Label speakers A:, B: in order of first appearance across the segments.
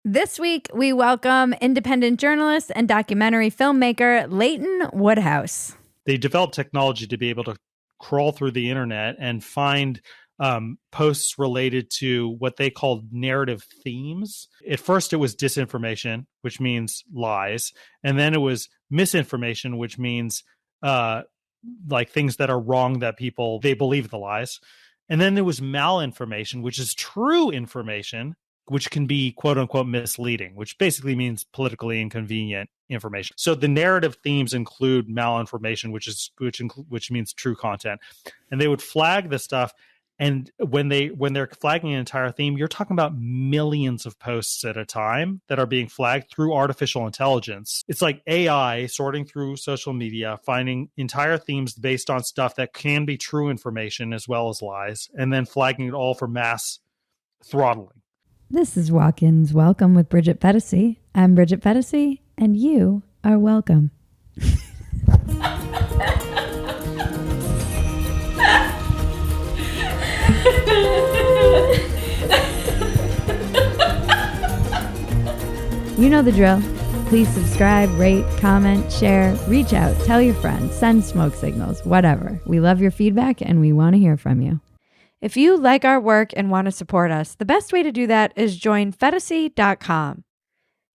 A: This week, we welcome independent journalist and documentary filmmaker Leighton Woodhouse.
B: They developed technology to be able to crawl through the internet and find posts related to what they called narrative themes. At first, it was disinformation, which means lies. And then it was misinformation, which means like things that are wrong that people, they believe the lies. And then there was malinformation, which is true information, which can be quote unquote misleading, which basically means politically inconvenient information. So the narrative themes include malinformation, which means true content. And they would flag this stuff. And when they're flagging an entire theme, you're talking about millions of posts at a time that are being flagged through artificial intelligence. It's like AI sorting through social media, finding entire themes based on stuff that can be true information as well as lies, and then flagging it all for mass throttling.
A: This is Walk-Ins Welcome with Bridget Phetasy. I'm Bridget Phetasy, and you are welcome. You know the drill. Please subscribe, rate, comment, share, reach out, tell your friends, send smoke signals, whatever. We love your feedback and we want to hear from you. If you like our work and want to support us, the best way to do that is join PHETASY.com.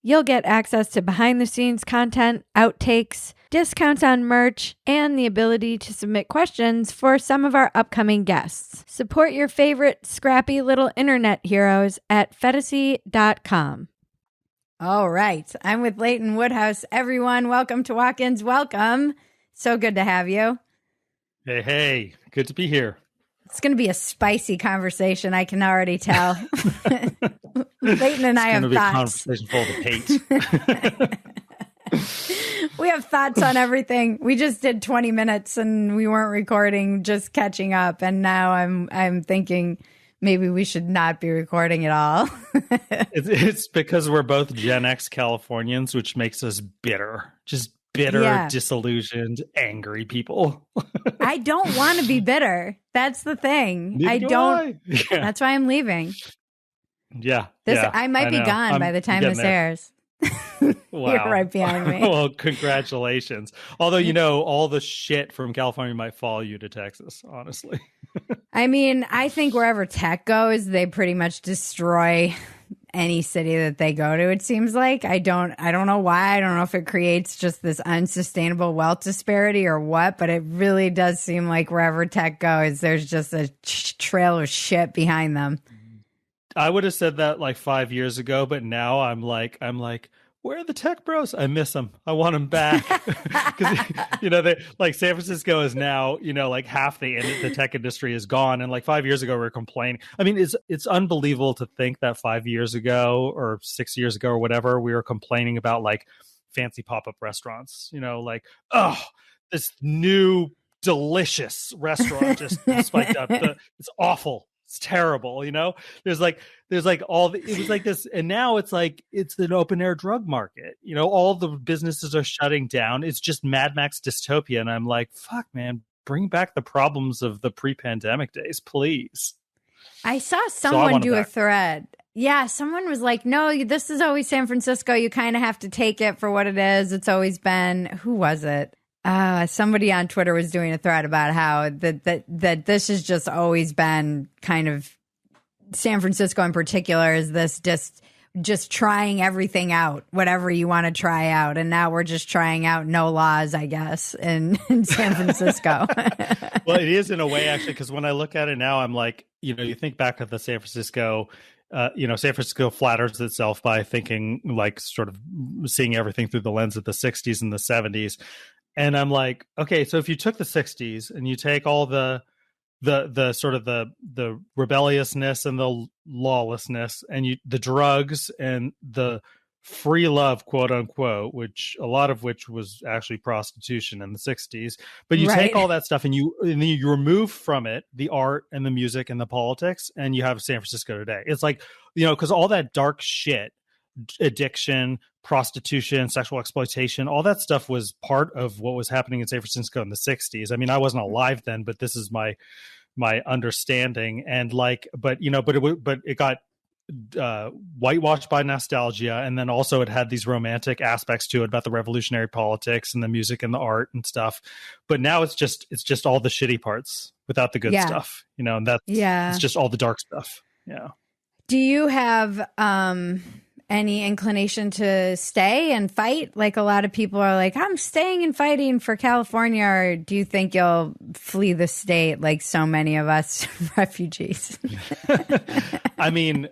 A: You'll get access to behind-the-scenes content, outtakes, discounts on merch, and the ability to submit questions for some of our upcoming guests. Support your favorite scrappy little internet heroes at PHETASY.com. All right. I'm with Leighton Woodhouse. Everyone, welcome to Walk-Ins. Welcome. So good to have you.
B: Hey. Good to be here.
A: It's going to be a spicy conversation. I can already tell. Leighton and I have thoughts.
B: It's going to be a conversation full of hate.
A: We have thoughts on everything. We just did 20 minutes and we weren't recording, just catching up. And now I'm thinking maybe we should not be recording at all.
B: It's because we're both Gen X Californians, which makes us bitter. Just bitter, disillusioned, angry people.
A: I don't want to be bitter. That's the thing. I don't. Yeah. That's why I'm leaving.
B: Yeah.
A: I might be gone by the time this airs.
B: Wow.
A: You're right behind me.
B: Well, congratulations. Although, all the shit from California might follow you to Texas, honestly.
A: I mean, I think wherever tech goes, they pretty much destroy any city that they go to, it seems like. I don't know why. I don't know if it creates just this unsustainable wealth disparity or what, but it really does seem like wherever tech goes, there's just a trail of shit behind them.
B: I would have said that like 5 years ago, but now I'm like, where are the tech bros? I miss them. I want them back. Because, they like San Francisco is now, like half the tech industry is gone. And like 5 years ago, we were complaining. I mean, it's unbelievable to think that 5 years ago or 6 years ago or whatever, we were complaining about like fancy pop-up restaurants, like, oh, this new delicious restaurant just spiked up. It's awful. It's terrible, There's all it was like this, and now it's like it's an open air drug market. All the businesses are shutting down. It's just Mad Max dystopia, and I'm like, fuck, man, bring back the problems of the pre-pandemic days, please.
A: I saw someone do a thread. Yeah, someone was like, no, this is always San Francisco. You kind of have to take it for what it is. It's always been. Who was it? Somebody on Twitter was doing a thread about how that this has just always been kind of San Francisco in particular is this just trying everything out, whatever you want to try out. And now we're just trying out no laws, I guess, in San Francisco.
B: Well, it is in a way, actually, because when I look at it now, I'm like, you think back at the San Francisco, San Francisco flatters itself by thinking like sort of seeing everything through the lens of the 60s and the 70s. And I'm like, okay, so if you took the 60s and you take all the sort of the rebelliousness and the lawlessness and the drugs and the free love, quote unquote, which a lot of which was actually prostitution in the 60s, but you take all that stuff and you remove from it the art and the music and the politics, and you have San Francisco today. It's like, because all that dark shit, addiction, prostitution, sexual exploitation, all that stuff was part of what was happening in San Francisco in the 60s. I mean, I wasn't alive then, but this is my understanding. And like, but it got whitewashed by nostalgia, and then also it had these romantic aspects to it about the revolutionary politics and the music and the art and stuff. But now it's just all the shitty parts without the good stuff, and it's just all the dark stuff. Yeah.
A: Do you have any inclination to stay and fight? Like a lot of people are like, I'm staying and fighting for California. Or do you think you'll flee the state like so many of us refugees?
B: I mean,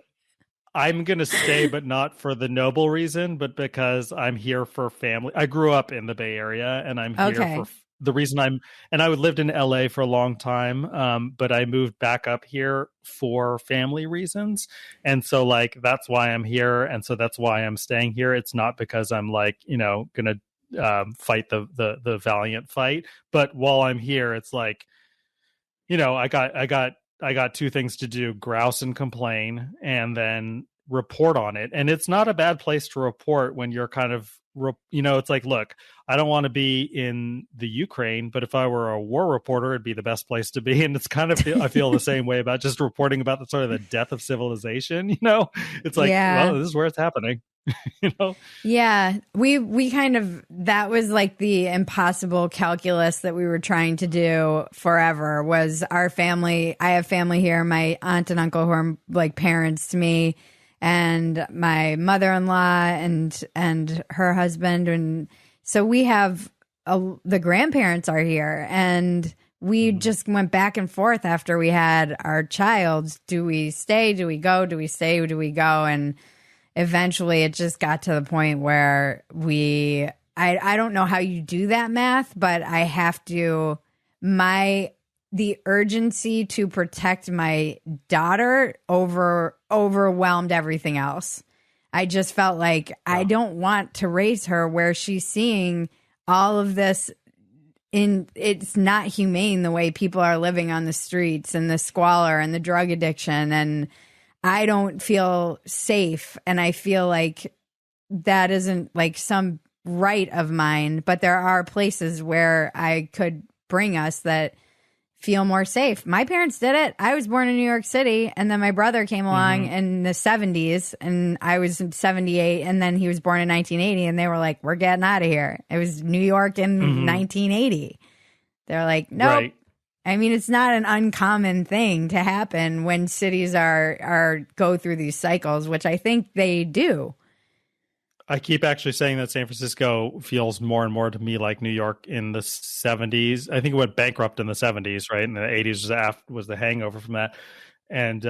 B: I'm going to stay, but not for the noble reason, but because I'm here for family. I grew up in the Bay Area, and I'm here for the reason and I lived in LA for a long time, but I moved back up here for family reasons. And so like, that's why I'm here. And so that's why I'm staying here. It's not because I'm like, going to fight the valiant fight. But while I'm here, it's like, I got two things to do: grouse and complain, and then report on it. And it's not a bad place to report when you're kind of, it's like, look, I don't want to be in the Ukraine, but if I were a war reporter, it'd be the best place to be. And it's kind of, I feel the same way about just reporting about the sort of the death of civilization. It's like, well, this is where it's happening.
A: Yeah, we kind of, that was like the impossible calculus that we were trying to do forever. Was our family, I have family here, my aunt and uncle who are like parents to me, and my mother-in-law and her husband, and so we have the grandparents are here, and we just went back and forth after we had our child. Do we stay? Do we go? Do we stay? Do we go? And eventually it just got to the point where I don't know how you do that math, but I have to, the urgency to protect my daughter overwhelmed everything else. I just felt like I don't want to raise her where she's seeing all of this it's not humane the way people are living on the streets and the squalor and the drug addiction, and I don't feel safe, and I feel like that isn't like some right of mine, but there are places where I could bring us that feel more safe. My parents did it. I was born in New York City, and then my brother came along in the 70s, and I was in 78, and then he was born in 1980, and they were like, we're getting out of here. It was New York in 1980. They're like, nope. Right. I mean, it's not an uncommon thing to happen when cities are go through these cycles, which I think they do.
B: I keep actually saying that San Francisco feels more and more to me like New York in the 70s. I think it went bankrupt in the 70s, right? And the 80s was the hangover from that. And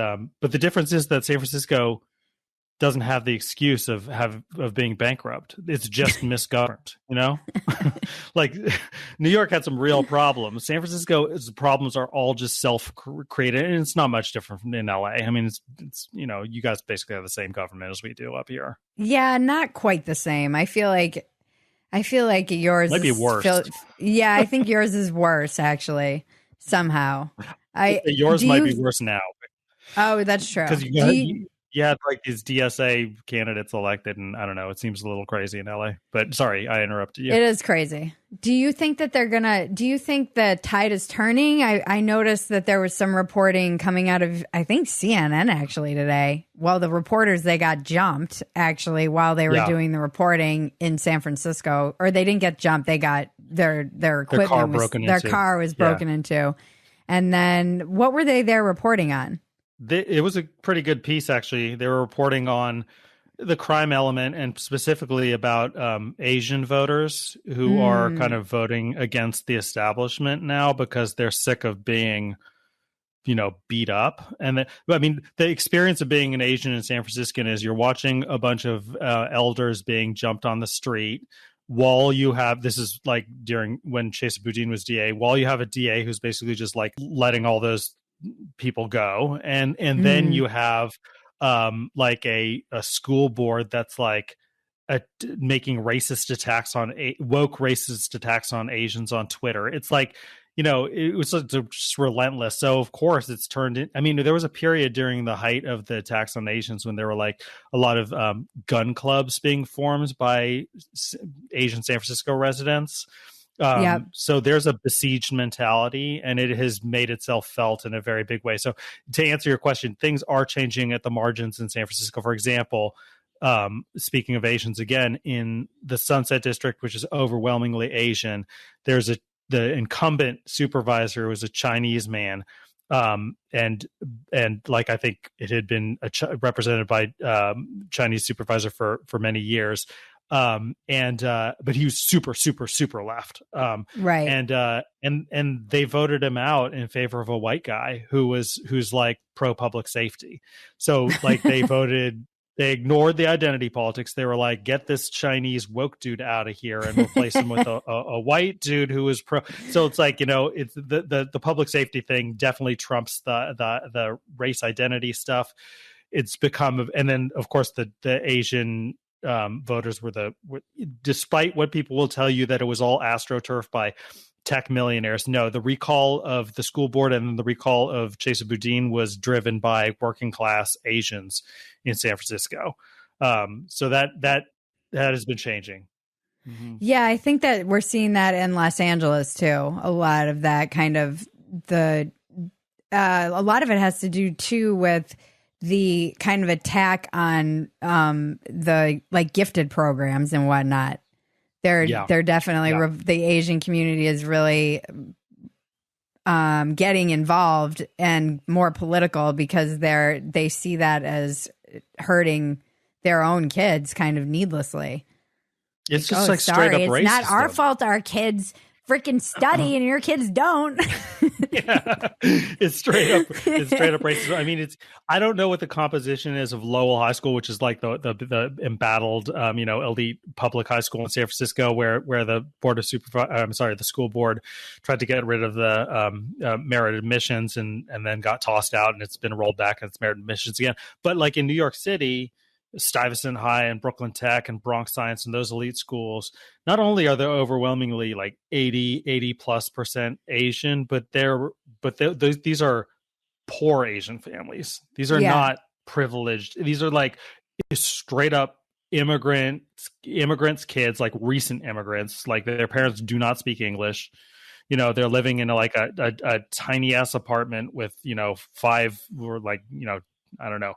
B: but the difference is that San Francisco doesn't have the excuse of being bankrupt. It's just misgoverned, like New York had some real problems. San Francisco's problems are all just self-created, and it's not much different from in LA. I mean, it's you guys basically have the same government as we do up here.
A: Yeah, not quite the same. I feel like yours
B: might be worse.
A: Yeah, I think yours is worse actually. Somehow,
B: yours might be worse now.
A: Oh, that's true.
B: Because you had like these DSA candidates elected, and I don't know, it seems a little crazy in LA. But sorry, I interrupted you.
A: It is crazy. Do you think that do you think the tide is turning? I noticed that there was some reporting coming out of, I think, CNN actually today. Well, the reporters, they got jumped actually while they were doing the reporting in San Francisco. Or they didn't get jumped, they got their equipment, their car was broken into. And then what were they there reporting on?
B: It was a pretty good piece, actually. They were reporting on the crime element, and specifically about Asian voters who are kind of voting against the establishment now because they're sick of being, beat up. And the experience of being an Asian in San Francisco is you're watching a bunch of elders being jumped on the street while you have, this is like during when Chesa Boudin was DA, while you have a DA who's basically just like letting all those people go, and then you have like a school board that's like making racist attacks on woke racist attacks on Asians on Twitter. It's like, it was just relentless. So of course it's turned in. I mean, there was a period during the height of the attacks on Asians when there were like a lot of gun clubs being formed by Asian San Francisco residents.
A: Yep.
B: So there's a besieged mentality, and it has made itself felt in a very big way. So to answer your question, things are changing at the margins in San Francisco. For example, speaking of Asians again, in the Sunset District, which is overwhelmingly Asian, the incumbent supervisor was a Chinese man. And like, I think it had been represented by Chinese supervisor for many years. But he was super, super, super left.
A: Right.
B: And they voted him out in favor of a white guy who's like pro public safety. So like they ignored the identity politics. They were like, get this Chinese woke dude out of here and replace him with a white dude who is pro. So it's like, it's the public safety thing definitely trumps the race identity stuff. It's become, and then of course the Asian voters were despite what people will tell you that it was all astroturf by tech millionaires. No, the recall of the school board and the recall of Chesa Boudin was driven by working class Asians in San Francisco. So that has been changing. Mm-hmm.
A: Yeah, I think that we're seeing that in Los Angeles too. A lot of that kind of a lot of it has to do too with the kind of attack on the like gifted programs and whatnot. They're definitely the Asian community is really getting involved and more political because they see that as hurting their own kids kind of needlessly.
B: It's just like straight up racist.
A: It's not our fault our kids freaking study and your kids don't.
B: Yeah, it's straight up racist. I mean, I don't know what the composition is of Lowell High School, which is like the embattled elite public high school in San Francisco, where the the school board tried to get rid of the merit admissions and then got tossed out, and it's been rolled back and it's merit admissions again. But like in New York City, Stuyvesant High and Brooklyn Tech and Bronx Science and those elite schools, not only are they overwhelmingly like 80+% Asian, but these are poor Asian families. These are not privileged. These are like straight up immigrants kids, like recent immigrants, like their parents do not speak English. They're living in like a tiny ass apartment with, 5 or like, I don't know.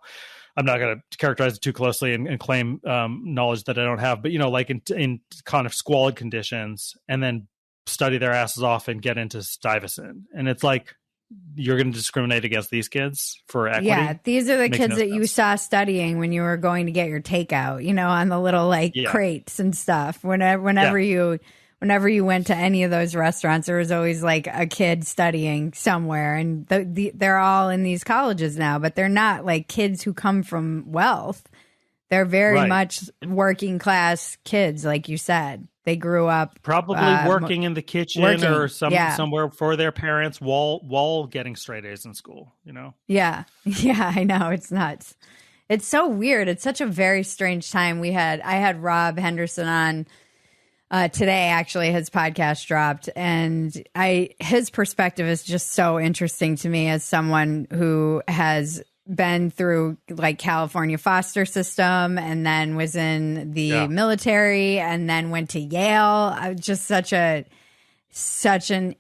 B: I'm not going to characterize it too closely and claim knowledge that I don't have, but like in kind of squalid conditions, and then study their asses off and get into Stuyvesant. And it's like, you're going to discriminate against these kids for equity? Yeah,
A: these are the kids that you saw studying when you were going to get your takeout, on the little crates and stuff. Whenever you went to any of those restaurants, there was always like a kid studying somewhere, and they're all in these colleges now, but they're not like kids who come from wealth. They're very much working class kids, like you said. They grew up
B: probably working in the kitchen or somewhere for their parents while getting straight A's in school.
A: Yeah, I know, it's nuts. It's so weird. It's such a very strange time. I had Rob Henderson on. Today, actually, his podcast dropped, and his perspective is just so interesting to me as someone who has been through like California foster system and then was in the military and then went to Yale. Just such an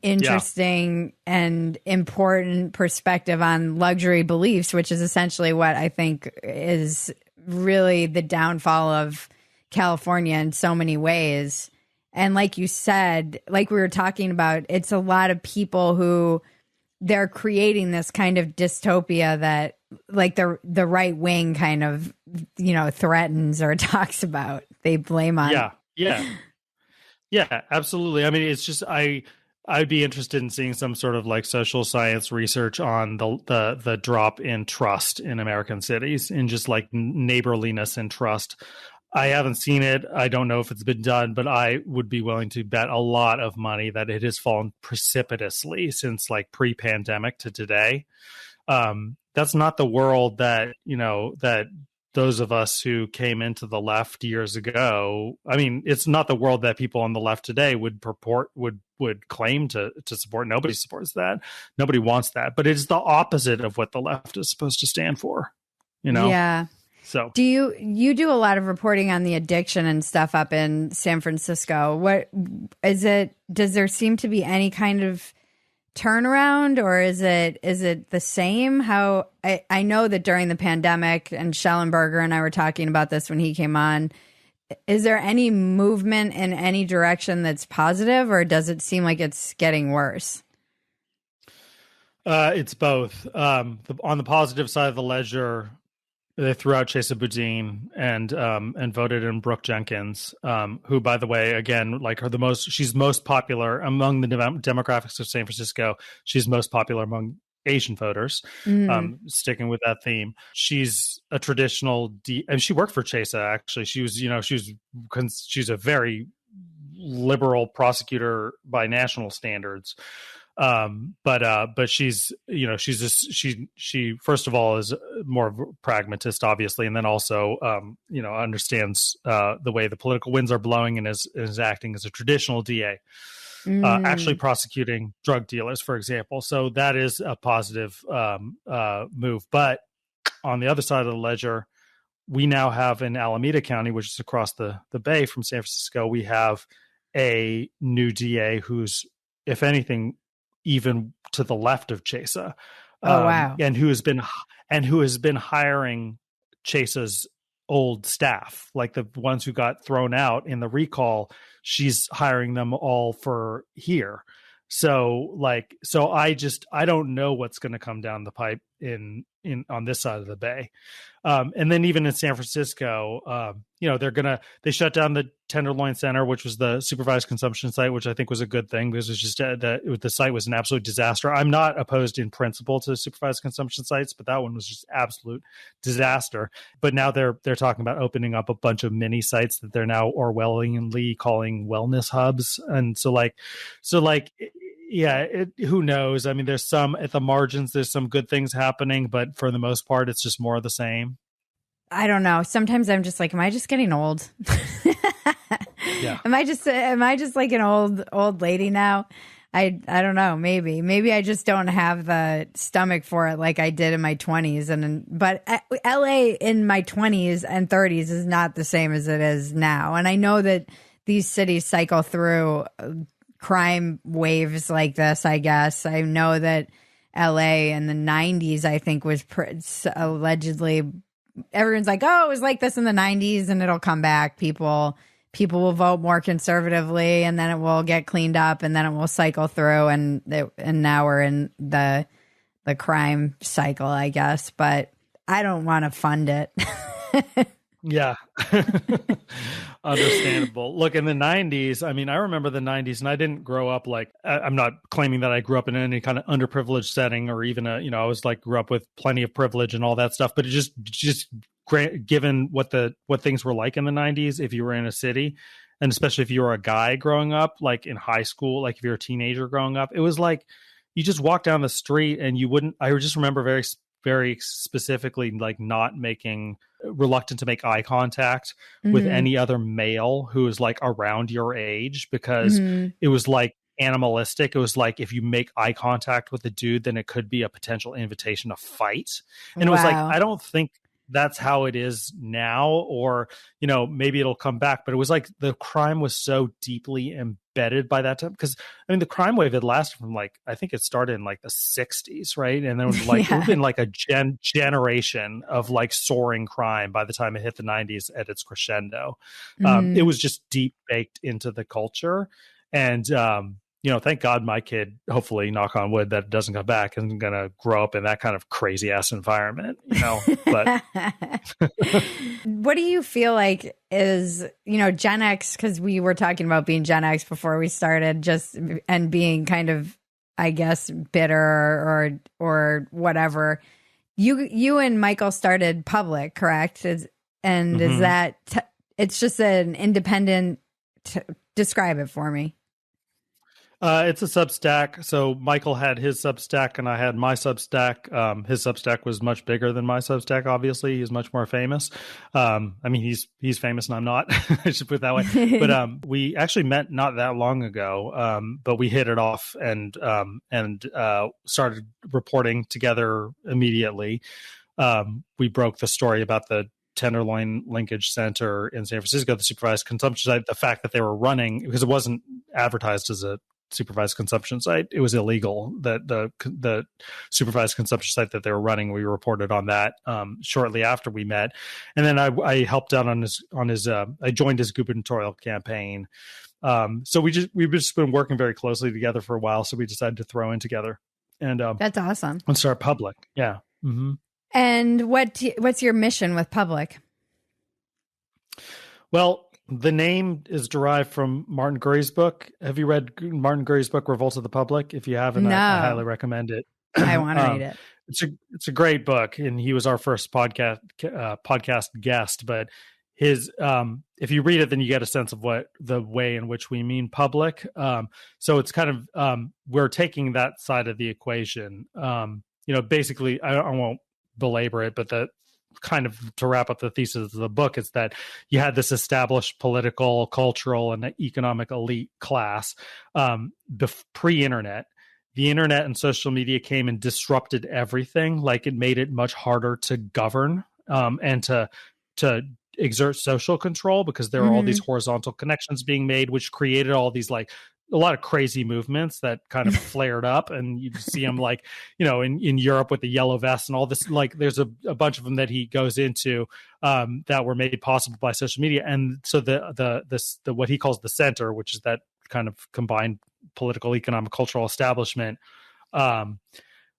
A: interesting and important perspective on luxury beliefs, which is essentially what I think is really the downfall of California in so many ways. And like you said, like we were talking about, it's a lot of people who they're creating this kind of dystopia that like the right wing kind of, threatens or talks about. They blame on.
B: Yeah, absolutely. I mean, it's just, I'd be interested in seeing some sort of like social science research on the drop in trust in American cities, in just like neighborliness and trust. I haven't seen it. I don't know if it's been done, but I would be willing to bet a lot of money that it has fallen precipitously since like pre-pandemic to today. That's not the world that, that those of us who came into the left years ago. I mean, it's not the world that people on the left today would claim to support. Nobody supports that. Nobody wants that. But it's the opposite of what the left is supposed to stand for.
A: Yeah.
B: So
A: you do a lot of reporting on the addiction and stuff up in San Francisco. What is it? Does there seem to be any kind of turnaround, or is it the same? How I know that during the pandemic, and Schellenberger and I were talking about this when he came on, is there any movement in any direction that's positive, or does it seem like it's getting worse?
B: It's both. On the positive side of the ledger, they threw out Chesa Boudin and voted in Brooke Jenkins, who, by the way, again, like she's most popular among the demographics of San Francisco. She's most popular among Asian voters. Sticking with that theme, she's a traditional and she worked for Chesa. Actually, she's a very liberal prosecutor by national standards. But she's she first of all is more of a pragmatist, obviously, and then also understands the way the political winds are blowing, and is acting as a traditional DA, actually prosecuting drug dealers, for example. So that is a positive move. But on the other side of the ledger, we now have in Alameda County, which is across the bay from San Francisco, we have a new DA who's, if anything, even to the left of Chesa,
A: wow.
B: and who has been hiring Chesa's old staff, like the ones who got thrown out in the recall. She's hiring them all for here. So I don't know what's going to come down the pipe in on this side of the bay. And then even in San Francisco, they shut down the Tenderloin Center, which was the supervised consumption site, which I think was a good thing, because it's just the site was an absolute disaster. I'm not opposed in principle to supervised consumption sites, but that one was just absolute disaster. But now they're talking about opening up a bunch of mini sites that they're now Orwellianly calling wellness hubs. And who knows? I mean, there's some at the margins, there's some good things happening, but for the most part, it's just more of the same.
A: I don't know. Sometimes I'm just like, am I just getting old?
B: Yeah.
A: Am I just like an old lady now? I don't know. Maybe I just don't have the stomach for it like I did in my 20s. But LA in my 20s and 30s is not the same as it is now. And I know that these cities cycle through crime waves like this, I guess. I know that LA in the 90s, I think, was allegedly, everyone's like, oh, it was like this in the 90s and it'll come back. People will vote more conservatively, and then it will get cleaned up, and then it will cycle through, and now we're in the crime cycle, I guess. But I don't want to fund it.
B: Yeah. Understandable. Look, in the 90s, I mean, I remember the 90s, and I didn't grow up like, I'm not claiming that I grew up in any kind of underprivileged setting, or even I was like, grew up with plenty of privilege and all that stuff. But it just given what things were like in the 90s, if you were in a city, and especially if you were a guy growing up, like in high school, like if you're a teenager growing up, it was like you just walk down the street and you wouldn't. I just remember very, very specifically, like reluctant to make eye contact with any other male who is like around your age, because it was like animalistic. It was like, if you make eye contact with a dude, then it could be a potential invitation to fight. And it was like, I don't think that's how it is now, or maybe it'll come back, but it was like the crime was so deeply embedded by that time, because I mean the crime wave had lasted from I think it started in like the 60s, right? And then it was like it would have been like a generation of like soaring crime by the time it hit the 90s at its crescendo. It was just deep baked into the culture. And thank God my kid, hopefully, knock on wood, that it doesn't come back, isn't going to grow up in that kind of crazy ass environment, but
A: what do you feel like is, Gen X, because we were talking about being Gen X before we started, and being kind of, I guess, bitter or whatever. You and Michael started Public, correct? Is that, it's just an independent, describe it for me.
B: It's a Substack. So Michael had his Substack and I had my Substack. His Substack was much bigger than my Substack. Obviously, he's much more famous. I mean, he's famous and I'm not. I should put it that way. But we actually met not that long ago. But we hit it off and started reporting together immediately. We broke the story about the Tenderloin Linkage Center in San Francisco, the supervised consumption site, the fact that they were running, because it wasn't advertised as a supervised consumption site, it was illegal. That the supervised consumption site that they were running, we reported on that shortly after we met, and then I helped out on his I joined his gubernatorial campaign. So we've just been working very closely together for a while. So we decided to throw in together, and
A: that's awesome.
B: And start Public, yeah. Mm-hmm.
A: And what's your mission with Public?
B: Well, the name is derived from Martin Gurry's book. Have you read Martin Gurry's book, Revolt of the Public? If you haven't,
A: no.
B: I highly recommend it.
A: I want to read it.
B: It's a great book, and he was our first podcast guest. But his, if you read it, then you get a sense of what the way in which we mean public. So it's kind of we're taking that side of the equation. Basically, I won't belabor it, but the kind of, to wrap up the thesis of the book, is that you had this established political, cultural, and economic elite class pre-internet. The internet and social media came and disrupted everything. Like, it made it much harder to govern and to exert social control, because there are all these horizontal connections being made, which created all these, like, a lot of crazy movements that kind of flared up, and you see them, like, in Europe with the yellow vests and all this. Like, there's a bunch of them that he goes into that were made possible by social media. And so the what he calls the center, which is that kind of combined political, economic, cultural establishment, sort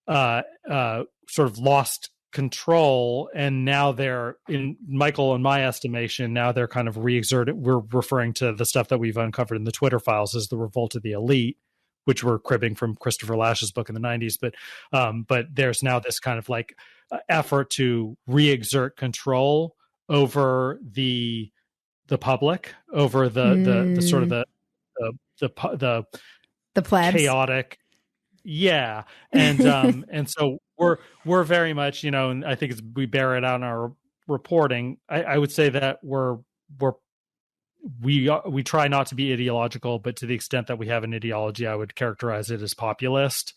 B: of lost control, and now they're, in Michael and my estimation, now they're kind of reexerted. We're referring to the stuff that we've uncovered in the Twitter files as the revolt of the elite, which we're cribbing from Christopher Lash's book in the 90s. But there's now this kind of, like, effort to reexert control over the public, over the sort of the
A: plebs.
B: Chaotic. Yeah. And and so we're very much, and I think we bear it out in our reporting. I would say that we try not to be ideological, but to the extent that we have an ideology, I would characterize it as populist.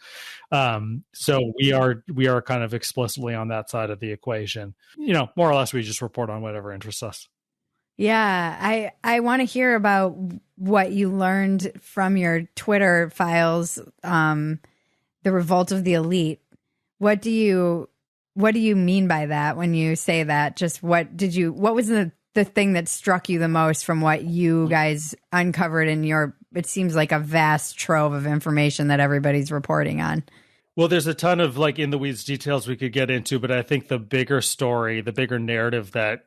B: So we are kind of explicitly on that side of the equation. More or less, we just report on whatever interests us.
A: Yeah, I want to hear about what you learned from your Twitter files, the revolt of the elite. What do you mean by that when you say that? Just what was the thing that struck you the most from what you guys uncovered in your, it seems like a vast trove of information that everybody's reporting on?
B: Well, there's a ton of, like, in the weeds details we could get into, but I think the bigger story, the bigger narrative that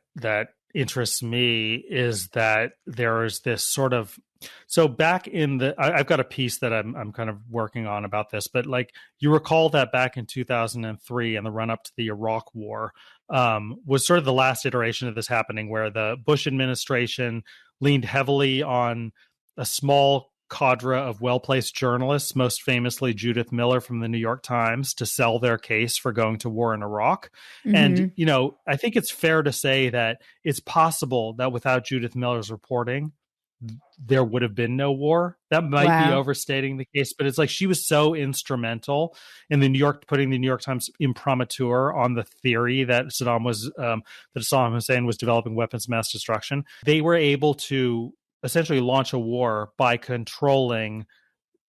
B: interests me is that there is this sort of, so back in I've got a piece that I'm kind of working on about this, but, like, you recall that back in 2003 and the run up to the Iraq War was sort of the last iteration of this happening, where the Bush administration leaned heavily on a small cadre of well-placed journalists, most famously Judith Miller from the New York Times, to sell their case for going to war in Iraq. And, I think it's fair to say that it's possible that without Judith Miller's reporting, there would have been no war. That might be overstating the case, but it's like she was so instrumental in putting the New York Times imprimatur on the theory that Saddam Hussein was developing weapons of mass destruction. They were able to essentially launch a war by controlling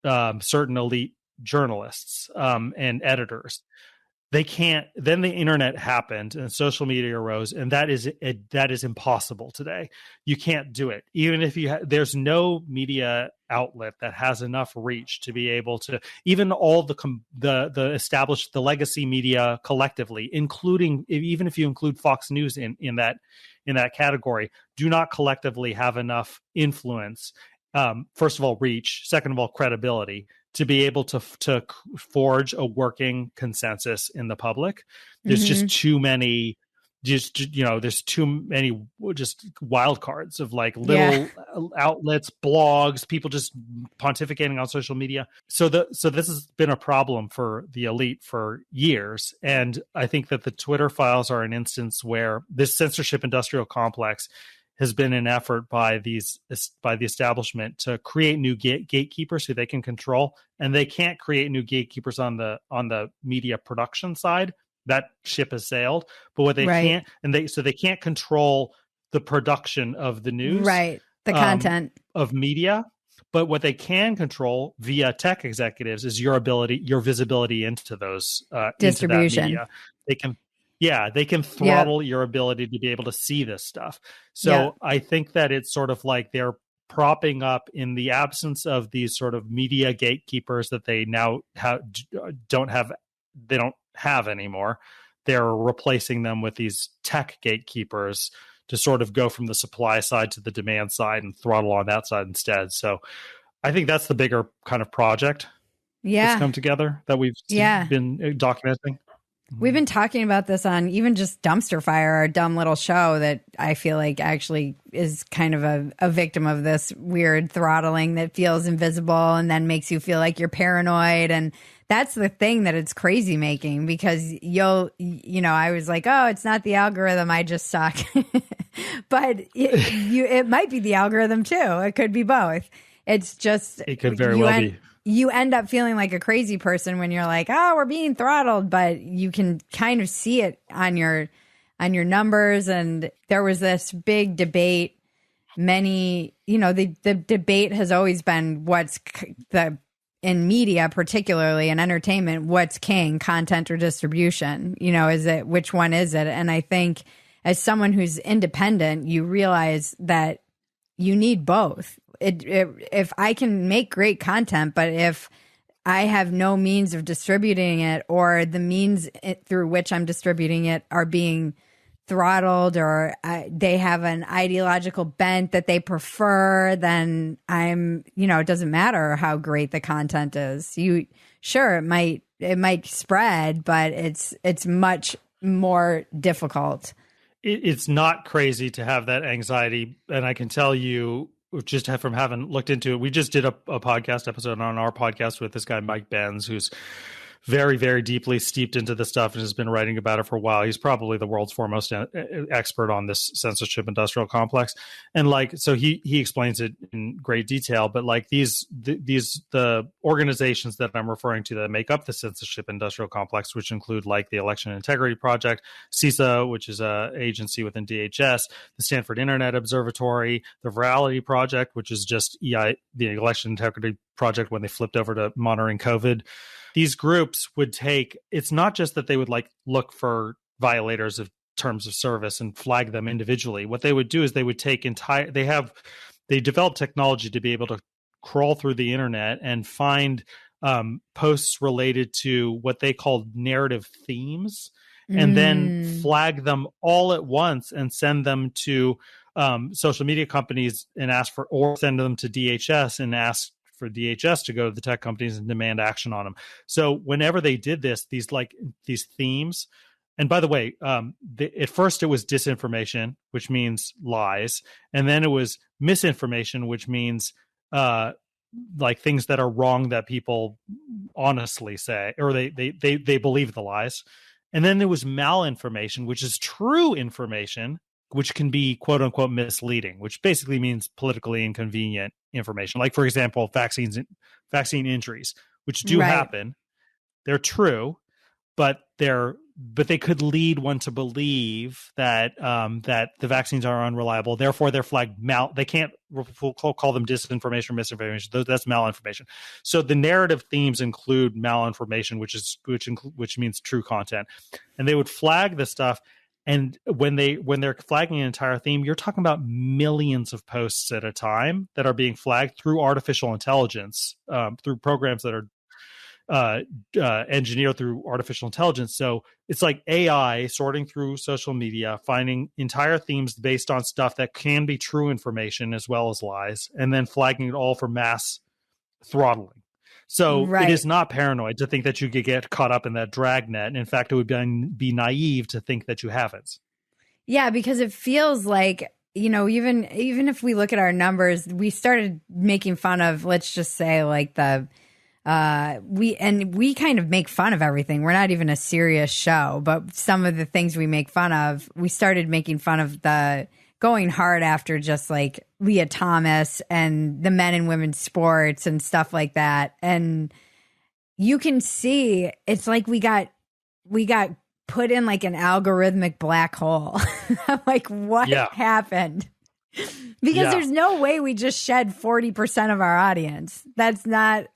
B: certain elite journalists and editors. They can't. Then the internet happened and social media arose, and that is impossible today. You can't do it. Even if there's no media outlet that has enough reach to be able to, even all the established, the legacy media collectively, including, even if you include Fox News in that category, do not collectively have enough influence. First of all, reach. Second of all, credibility, to be able to forge a working consensus in the public. There's just too many, there's too many just wild cards of, like, little outlets, blogs, people just pontificating on social media. So this has been a problem for the elite for years. And I think that the Twitter files are an instance where this censorship industrial complex has been an effort by the establishment to create new gatekeepers who they can control, and they can't create new gatekeepers on the media production side. that ship has sailed. But what they
A: Right.
B: can't, they can't control the production of the news,
A: Right. The content.
B: of media. But what they can control via tech executives is your visibility into those, into that
A: Distribution.
B: media. They can, yeah, they can throttle your ability to be able to see this stuff. So I think that it's sort of like they're propping up, in the absence of these sort of media gatekeepers that they now don't have anymore. They're replacing them with these tech gatekeepers to sort of go from the supply side to the demand side and throttle on that side instead. So I think that's the bigger kind of project that's come together that we've been documenting.
A: We've been talking about this on even just Dumpster Fire, our dumb little show that I feel like actually is kind of a victim of this weird throttling that feels invisible and then makes you feel like you're paranoid. And that's the thing that it's crazy making, because I was like, oh, it's not the algorithm, I just suck. But it might be the algorithm too. It could be both. It's just, it could very well be. You end up feeling like a crazy person when you're like, oh, we're being throttled, but you can kind of see it on your numbers. And there was this big debate. The debate has always been in media, particularly in entertainment, what's king, content or distribution? Which one is it? And I think as someone who's independent, you realize that you need both. If I can make great content, but if I have no means of distributing it, or the means through which I'm distributing it are being throttled, or they have an ideological bent that they prefer, then it doesn't matter how great the content is. It might spread, but it's much more difficult.
B: It's not crazy to have that anxiety. And I can tell you, just from having looked into it, we just did a podcast episode on our podcast with this guy, Mike Benz, who's very, very deeply steeped into this stuff and has been writing about it for a while. He's probably the world's foremost expert on this censorship industrial complex. And so he explains it in great detail, but the organizations that I'm referring to that make up the censorship industrial complex, which include the Election Integrity Project, CISA, which is an agency within DHS, the Stanford Internet Observatory, the Virality Project, which is just the Election Integrity Project when they flipped over to monitoring COVID. These groups would it's not just that they would look for violators of terms of service and flag them individually. What they would do is they would they develop technology to be able to crawl through the internet and find posts related to what they called narrative themes, and then flag them all at once and send them to social media companies or send them to DHS and ask for DHS to go to the tech companies and demand action on them. So whenever they did this, these themes, and by the way, at first it was disinformation, which means lies, and then it was misinformation, which means things that are wrong that people honestly say, or they believe the lies, and then there was malinformation, which is true information, which can be quote unquote misleading, which basically means politically inconvenient information. Like, for example, vaccine injuries, which do happen. They're true, but they could lead one to believe that that the vaccines are unreliable. Therefore, they're flagged They can't call them disinformation or misinformation. That's malinformation. So the narrative themes include malinformation, which means true content, and they would flag this stuff. And when they're flagging an entire theme, you're talking about millions of posts at a time that are being flagged through artificial intelligence, through programs that are engineered through artificial intelligence. So it's like AI sorting through social media, finding entire themes based on stuff that can be true information as well as lies, and then flagging it all for mass throttling. So it is not paranoid to think that you could get caught up in that dragnet. In fact, it would be naive to think that you haven't.
A: Yeah, because it feels like, even if we look at our numbers, we started making fun of, let's just say, we kind of make fun of everything. We're not even a serious show, but some of the things we make fun of, we started making fun of going hard after just Leah Thomas and the men and women's sports and stuff like that. And you can see it's like we got put in like an algorithmic black hole. I'm like, what happened? Because there's no way we just shed 40% of our audience. That's not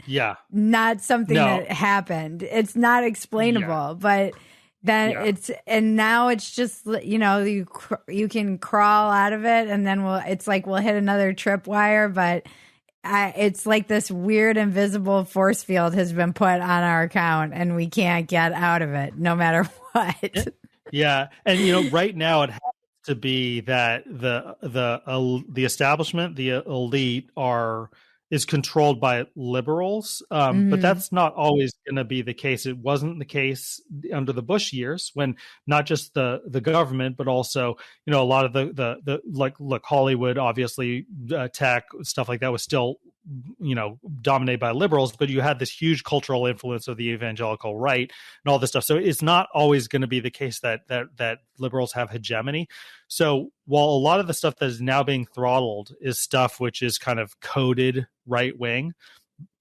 A: something that happened. It's not explainable, but then and now it's just, you know, you can crawl out of it, and then we'll hit another tripwire, but it's like this weird invisible force field has been put on our account, and we can't get out of it no matter what.
B: Yeah. And, you know, right now it happens to be that the establishment, the elite is controlled by liberals. But that's not always going to be the case. It wasn't the case under the Bush years, when not just the government, but also, you know, a lot of the look, Hollywood, obviously, tech, stuff like that was still, you know, dominated by liberals, but you had this huge cultural influence of the evangelical right and all this stuff. So it's not always going to be the case that liberals have hegemony. So while a lot of the stuff that is now being throttled is stuff which is kind of coded right wing,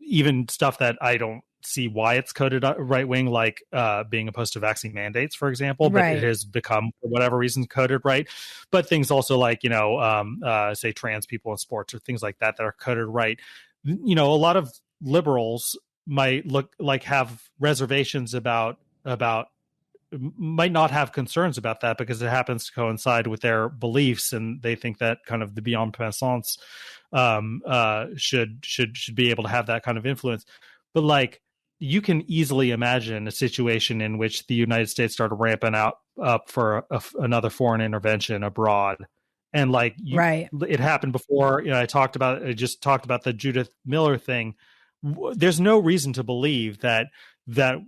B: even stuff that I don't see why it's coded right wing, like being opposed to vaccine mandates, for example, but it has become, for whatever reason, coded right. But things also like, you know, say trans people in sports or things like that are coded right. You know, a lot of liberals might look like have reservations about might not have concerns about that because it happens to coincide with their beliefs, and they think that kind of the bien pensants should be able to have that kind of influence. But like, you can easily imagine a situation in which the United States started ramping up for another foreign intervention abroad. And like, it happened before. You know, I just talked about the Judith Miller thing. There's no reason to believe that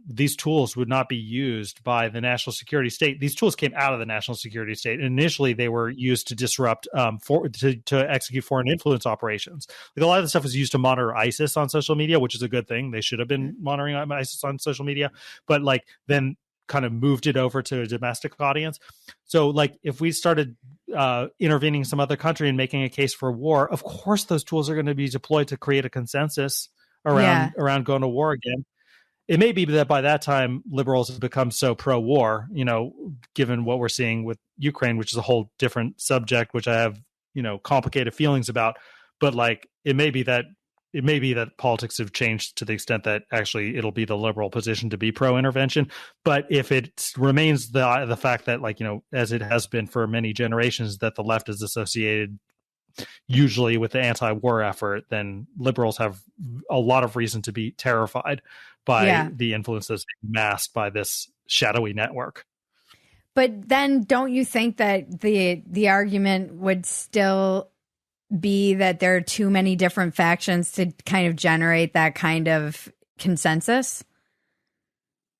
B: these tools would not be used by the national security state. These tools came out of the national security state. Initially, they were used to disrupt, to execute foreign influence operations. Like, a lot of the stuff was used to monitor ISIS on social media, which is a good thing. They should have been monitoring ISIS on social media, but like then kind of moved it over to a domestic audience. So like, if we started intervening in some other country and making a case for war, of course those tools are going to be deployed to create a consensus around going to war again. It may be that by that time liberals have become so pro-war, you know, given what we're seeing with Ukraine, which is a whole different subject, which I have, you know, complicated feelings about. But like, it may be that politics have changed to the extent that actually it'll be the liberal position to be pro-intervention. But if it remains the fact that, like, you know, as it has been for many generations, that the left is associated usually with the anti-war effort, then liberals have a lot of reason to be terrified by the influence that's being masked by this shadowy network.
A: But then don't you think that the argument would still be that there are too many different factions to kind of generate that kind of consensus?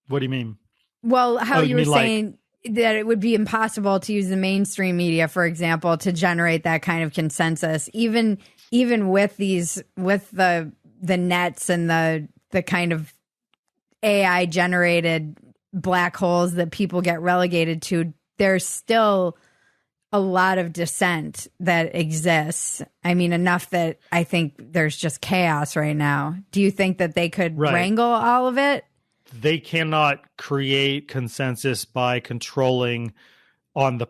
B: What do you mean?
A: Well, how you were saying that it would be impossible to use the mainstream media, for example, to generate that kind of consensus, even with the nets and the kind of AI generated black holes that people get relegated to. There's still a lot of dissent that exists. I mean, enough that I think there's just chaos right now. Do you think that they could wrangle all of it?
B: They cannot create consensus by controlling on the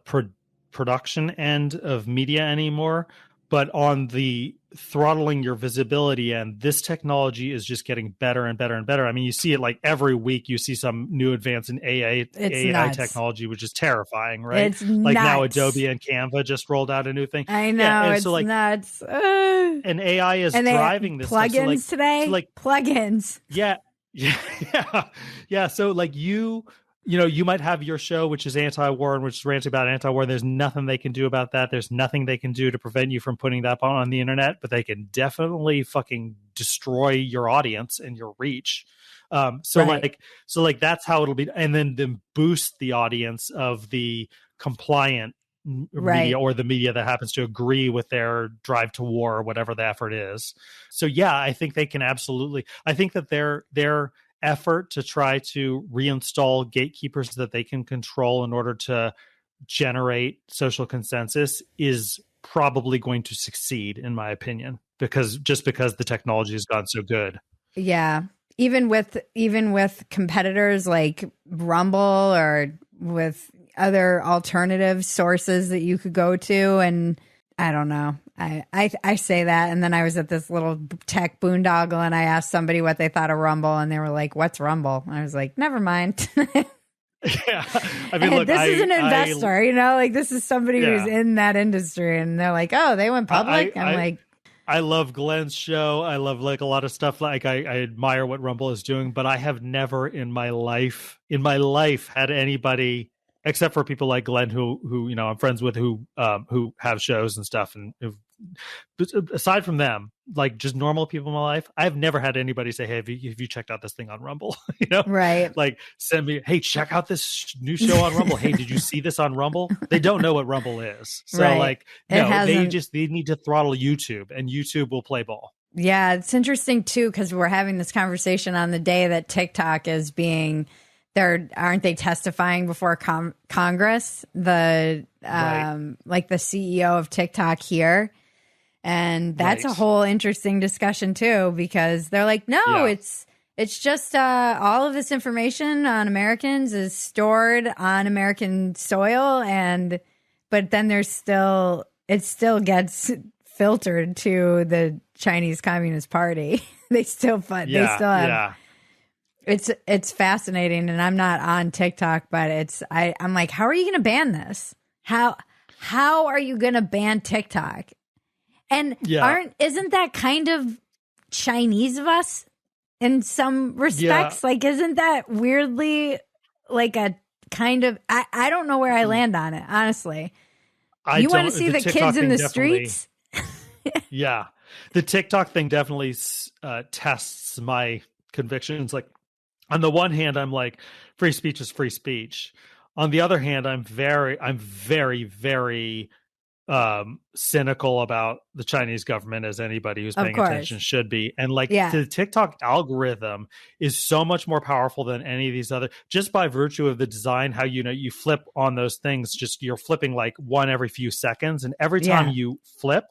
B: production end of media anymore, but on the throttling your visibility end, this technology is just getting better and better and better. I mean, you see it like every week. You see some new advance in AI technology, which is terrifying, right?
A: It's
B: like
A: nuts.
B: Now Adobe and Canva just rolled out a new thing.
A: I know, it's like, nuts.
B: And AI is driving this
A: plugins
B: stuff. So like,
A: plugins.
B: Yeah. So like, you know, you might have your show, which is anti-war and which is ranting about anti-war. There's nothing they can do about that. There's nothing they can do to prevent you from putting that on the internet, but they can definitely fucking destroy your audience and your reach. So that's how it'll be. And then boost the audience of the compliant media, or the media that happens to agree with their drive to war or whatever the effort is. So yeah, I think they can absolutely. I think that their effort to try to reinstall gatekeepers that they can control in order to generate social consensus is probably going to succeed, in my opinion, because the technology has gotten so good.
A: Yeah. Even with competitors like Rumble or with other alternative sources that you could go to. And I don't know. I say that. And then I was at this little tech boondoggle and I asked somebody what they thought of Rumble. And they were like, what's Rumble? I was like, never mind.
B: Yeah. I mean, look,
A: this is an investor, like this is somebody who's in that industry. And they're like, oh, they went public. I'm like,
B: I love Glenn's show. I love like a lot of stuff. Like I admire what Rumble is doing, but I have never in my life had anybody, except for people like Glenn, who I'm friends with, who have shows and stuff, and aside from them, like just normal people in my life, I've never had anybody say, hey, have you checked out this thing on Rumble?
A: Right.
B: Like send me, hey, check out this new show on Rumble. Hey, did you see this on Rumble? They don't know what Rumble is. So like, no, they need to throttle YouTube, and YouTube will play ball.
A: Yeah. It's interesting too, because we're having this conversation on the day that TikTok is being aren't they testifying before Congress, like the CEO of TikTok here. And that's a whole interesting discussion too, because they're like, no, it's just all of this information on Americans is stored on American soil, but then it still gets filtered to the Chinese Communist Party. They still fund. They still have. Yeah. It's fascinating, and I'm not on TikTok, but I'm like, how are you going to ban this? How are you going to ban TikTok? And isn't that kind of Chinese of us in some respects? Yeah. Like, isn't that weirdly like a kind of, I don't know where I land on it, honestly. You want to see the kids in the streets?
B: Yeah. The TikTok thing definitely tests my convictions. Like, on the one hand, I'm like, free speech is free speech. On the other hand, I'm very, very cynical about the Chinese government, as anybody who's paying attention should be. And like the TikTok algorithm is so much more powerful than any of these other, just by virtue of the design, how, you flip on those things, just you're flipping like one every few seconds. And every time you flip,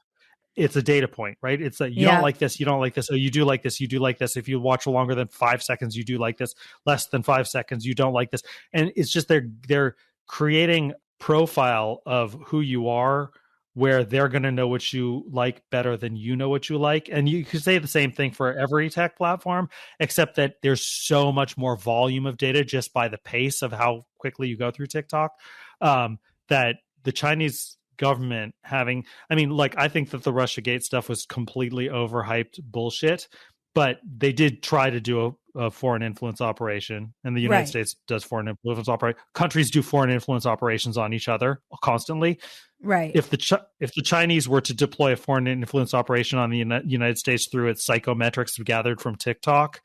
B: it's a data point, right? It's like, you don't like this, you don't like this. Oh, you do like this, you do like this. If you watch longer than 5 seconds, you do like this. Less than 5 seconds, you don't like this. And it's just they're creating profile of who you are, where they're going to know what you like better than you know what you like. And you could say the same thing for every tech platform, except that there's so much more volume of data just by the pace of how quickly you go through TikTok, that the Chinese government I think that the Russiagate stuff was completely overhyped bullshit, but they did try to do a foreign influence operation, and the United States does foreign influence operation. Countries do foreign influence operations on each other constantly.
A: Right.
B: If the Chinese were to deploy a foreign influence operation on the United States through its psychometrics gathered from TikTok,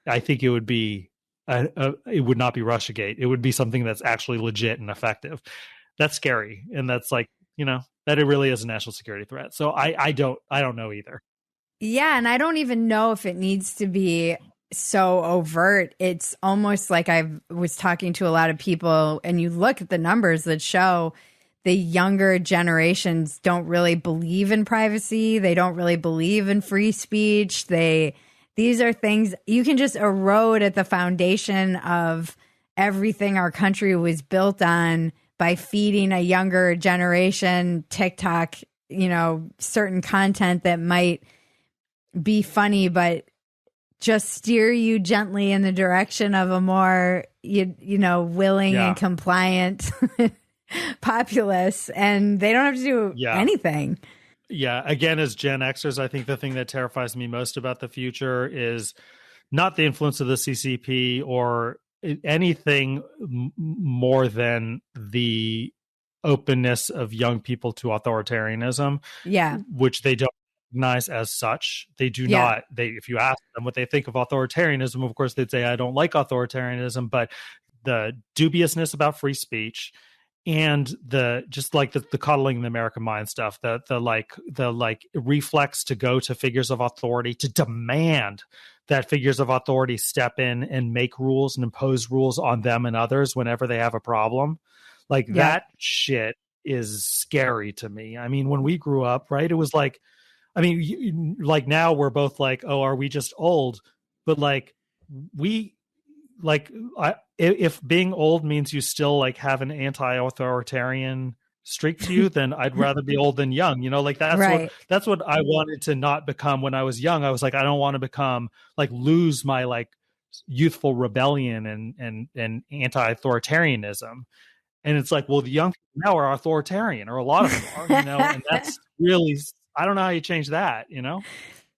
B: I think it would be it would not be Russiagate. It would be something that's actually legit and effective. That's scary, and that's like, that it really is a national security threat. So I don't know either.
A: Yeah, and I don't even know if it needs to be so overt. It's almost like I was talking to a lot of people, and you look at the numbers that show the younger generations don't really believe in privacy. They don't really believe in free speech. These are things you can just erode at the foundation of everything our country was built on by feeding a younger generation TikTok, certain content that might be funny, but just steer you gently in the direction of a more, willing and compliant populace. And they don't have to do anything.
B: Yeah. Again, as Gen Xers, I think the thing that terrifies me most about the future is not the influence of the CCP or anything more than the openness of young people to authoritarianism, which they don't recognize as such. They do not. If you ask them what they think of authoritarianism, of course they'd say, I don't like authoritarianism, but the dubiousness about free speech and the coddling the American mind stuff, the reflex to go to figures of authority, to demand that figures of authority step in and make rules and impose rules on them and others whenever they have a problem. That shit is scary to me. I mean, when we grew up, right, it was like, now we're both like, oh, are we just old? But if being old means you still like have an anti-authoritarian streak to you, then I'd rather be old than young. Like
A: Right.
B: that's what I wanted to not become when I was young. I was like, I don't want to become like lose my like youthful rebellion and anti-authoritarianism. And it's like, well, the young people now are authoritarian, or a lot of them are, and that's really, I don't know how you change that,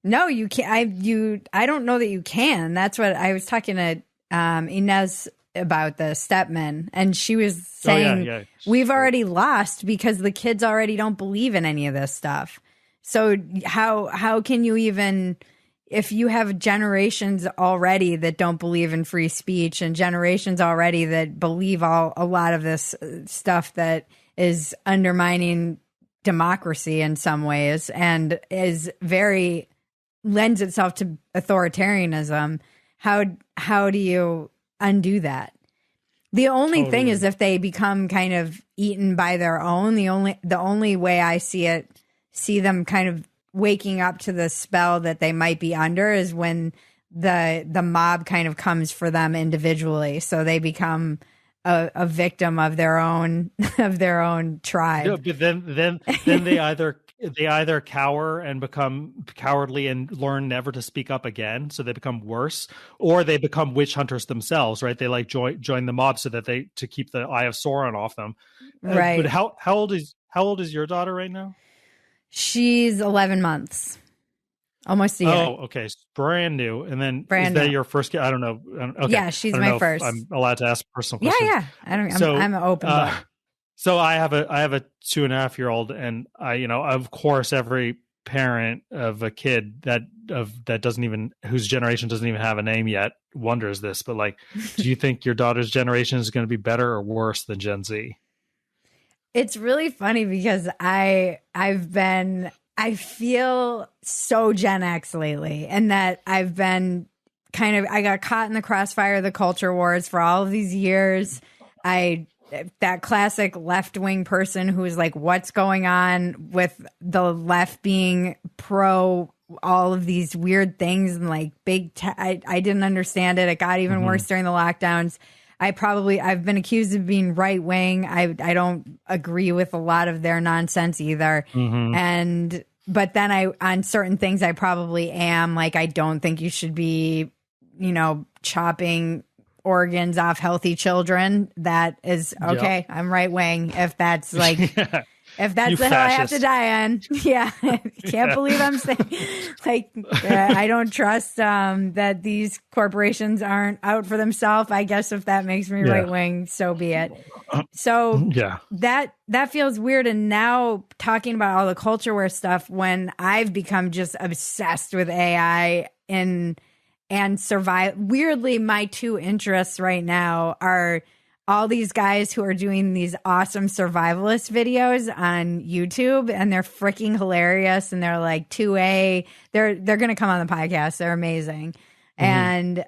A: No, you can't. I don't know that you can. That's what I was talking to Inez about, the stepmen, and she was saying we've already lost because the kids already don't believe in any of this stuff. So how can you even, if you have generations already that don't believe in free speech and generations already that believe a lot of this stuff that is undermining democracy in some ways and is very lends itself to authoritarianism, how do you undo that? The only thing is if they become kind of eaten by their own. The only way I see them kind of waking up to the spell that they might be under is when the mob kind of comes for them individually, so they become a victim of their own tribe.
B: Yeah, but then they either cower and become cowardly and learn never to speak up again, so they become worse, or they become witch hunters themselves, right? They like join the mob so that to keep the Eye of Sauron off them.
A: Right.
B: But how old is your daughter right now?
A: She's 11 months. Almost a year.
B: Oh, okay. Brand new. And then is that your first kid? I don't know. Okay.
A: Yeah, she's my first.
B: I'm allowed to ask personal questions.
A: Yeah. I'm an open book.
B: So I have a 2.5-year-old, and of course, every parent of a kid that doesn't even, whose generation doesn't even have a name yet, wonders this. But like, do you think your daughter's generation is going to be better or worse than Gen Z?
A: It's really funny because I feel so Gen X lately, and that I've been I got caught in the crossfire of the culture wars for all of these years. That classic left-wing person who's like, what's going on with the left being pro all of these weird things and like I didn't understand it. It got even worse during the lockdowns. I've been accused of being right wing. I don't agree with a lot of their nonsense either. But then on certain things I probably am. Like, I don't think you should be, chopping organs off healthy children. That is okay. Yep. I'm right wing. If that's like, if that's the hill I have to die on. Yeah. Can't believe I'm saying like, I don't trust that these corporations aren't out for themselves. I guess if that makes me right wing, so be it. So that feels weird. And now talking about all the culture war stuff, when I've become just obsessed with AI and survive. Weirdly, my two interests right now are all these guys who are doing these awesome survivalist videos on YouTube, and they're freaking hilarious. And they're like 2A. They're going to come on the podcast. They're amazing. And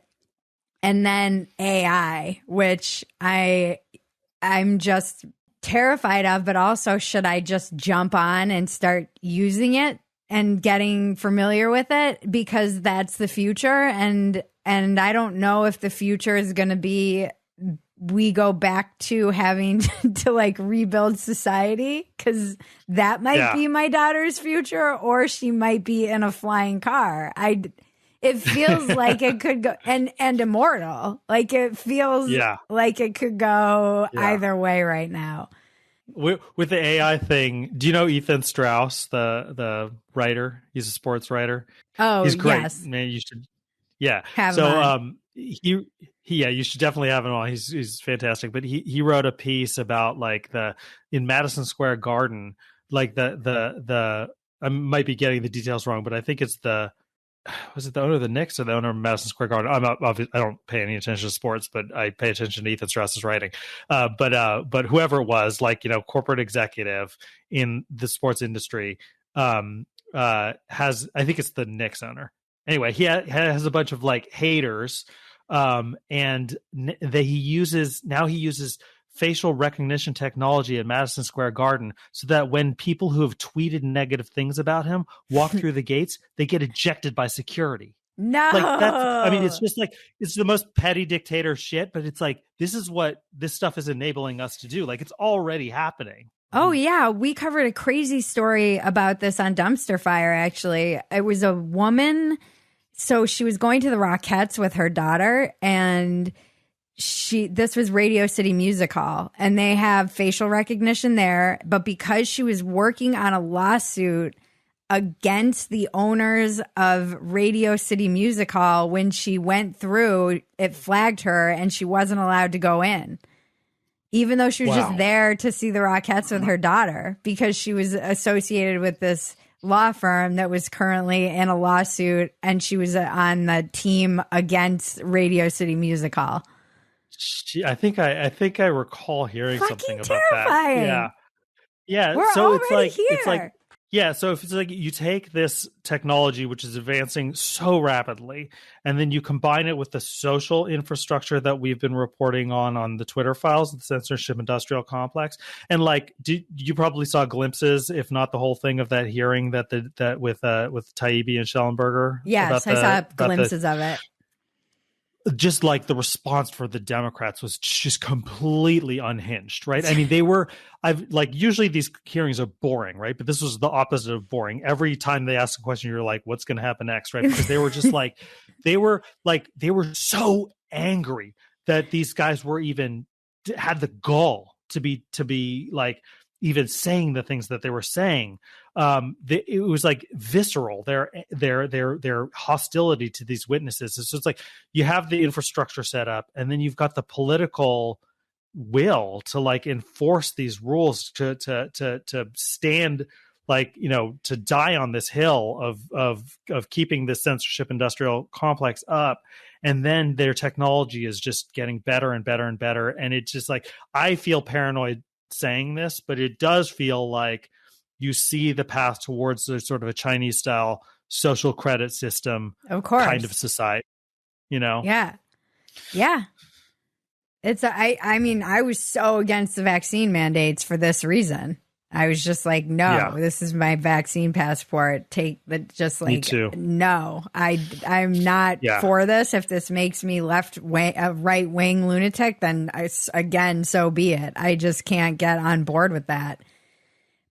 A: then AI, which I'm just terrified of, but also should I just jump on and start using it and getting familiar with it, because that's the future. And I don't know if the future is going to be we go back to having to like rebuild society, because that might be my daughter's future, or she might be in a flying car. It feels like it could go and immortal. Like it feels like it could go either way right now.
B: With the AI thing, do you know Ethan Strauss, the writer? He's a sports writer.
A: Oh,
B: he's great.
A: Yes.
B: Man, you should. Yeah.
A: Have him on.
B: You should definitely have him on. He's fantastic. But he wrote a piece about like in Madison Square Garden, like the I might be getting the details wrong, but I think it's was it the owner of the Knicks or the owner of Madison Square Garden? I don't pay any attention to sports, but I pay attention to Ethan Strauss's writing. But whoever it was, like, corporate executive in the sports industry, I think it's the Knicks owner. Anyway, he has a bunch of like haters, and he uses facial recognition technology at Madison Square Garden so that when people who have tweeted negative things about him walk through the gates, they get ejected by security.
A: No.
B: Like that's, I mean, it's just like, it's the most petty dictator shit, but it's like, this is what this stuff is enabling us to do. Like it's already happening.
A: Oh, yeah. We covered a crazy story about this on Dumpster Fire, actually. It was a woman. So she was going to the Rockettes with her daughter, and this was Radio City Music Hall, and they have facial recognition there. But because she was working on a lawsuit against the owners of Radio City Music Hall, when she went through, it flagged her and she wasn't allowed to go in, even though she was just there to see the Rockettes with her daughter, because she was associated with this law firm that was currently in a lawsuit, and she was on the team against Radio City Music Hall.
B: I think I recall hearing
A: Fucking
B: something
A: terrifying.
B: about that. Yeah.
A: We're
B: so
A: already here.
B: It's like, yeah. So if it's like you take this technology, which is advancing so rapidly, and then you combine it with the social infrastructure that we've been reporting on the Twitter files, the censorship industrial complex, and like, you probably saw glimpses, if not the whole thing, of that hearing that with Taibbi and Schellenberger.
A: Yes, I saw glimpses of it.
B: Just like the response for the Democrats was just completely unhinged, right? I mean, usually these hearings are boring, right? But this was the opposite of boring. Every time they ask a question, you're like, what's going to happen next, right? Because they were just they were so angry that these guys had the gall to be like even saying the things that they were saying. It was like visceral, their hostility to these witnesses. So it's like you have the infrastructure set up, and then you've got the political will to like enforce these rules, to stand, like, you know, to die on this hill of keeping this censorship industrial complex up. And then their technology is just getting better and better and better. And it's just like, I feel paranoid saying this, but it does feel like you see the path towards sort of a Chinese style social credit system,
A: of course,
B: kind of society, you know?
A: Yeah. It's I mean, I was so against the vaccine mandates for this reason. I was just like, no, this is my vaccine passport. Take that. Just like, me too. No, I'm not for this. If this makes me right wing lunatic, then again, so be it. I just can't get on board with that.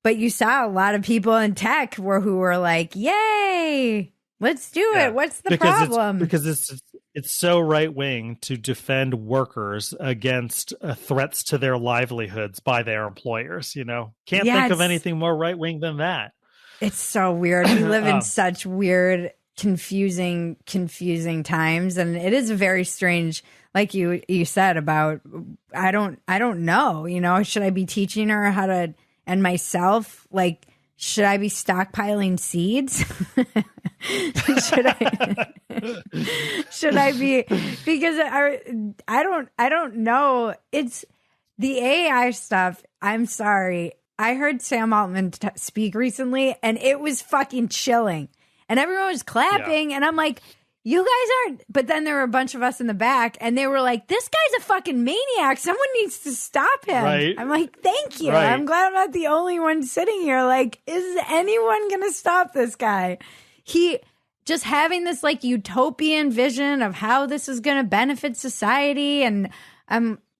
A: But you saw a lot of people in tech who were like, yay, let's do it. What's the problem?
B: Because it's so right wing to defend workers against threats to their livelihoods by their employers. You know, can't think of anything more right wing than that.
A: It's so weird. We live in such weird, confusing times, and it is very strange. Like you said about, I don't know. You know, should I be teaching her how to, and myself, like, should I be stockpiling seeds? Should I be, because I don't know. It's the AI stuff. I'm sorry. I heard Sam Altman speak recently, and it was fucking chilling, and everyone was clapping, and I'm like, you guys aren't. But then there were a bunch of us in the back, and they were like, this guy's a fucking maniac. Someone needs to stop him. Right. I'm like, thank you. Right. I'm glad I'm not the only one sitting here. Like, is anyone going to stop this guy? He just having this like utopian vision of how this is going to benefit society. And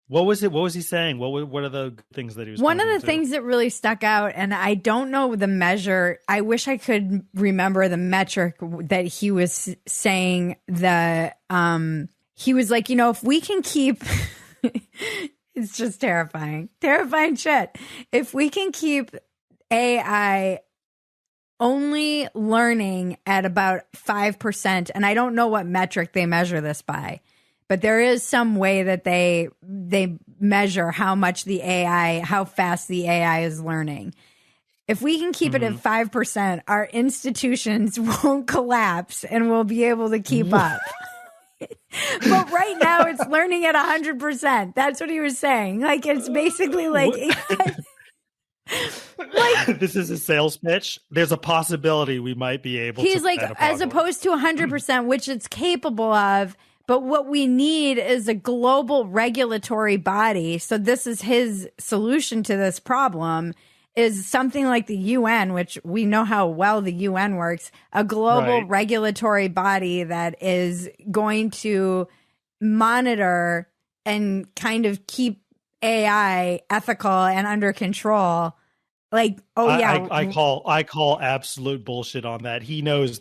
B: what was it? What was he saying? What are the things that he was?
A: One of the things that really stuck out, and I don't know the measure. I wish I could remember the metric that he was saying. He was like, you know, if we can keep, it's just terrifying shit. If we can keep AI only learning at about 5%, and I don't know what metric they measure this by, but there is some way that they measure how much how fast the AI is learning. If we can keep it at 5%, our institutions won't collapse and we'll be able to keep up. But right now it's learning at 100%. That's what he was saying. Like, it's basically like...
B: like, this is a sales pitch. There's a possibility we might be able to...
A: He's like, as opposed to 100%, which it's capable of... But what we need is a global regulatory body. So this is his solution to this problem. is something like the UN, which we know how well the UN works, a global regulatory body that is going to monitor and kind of keep AI ethical and under control. Like,
B: I call absolute bullshit on that. He knows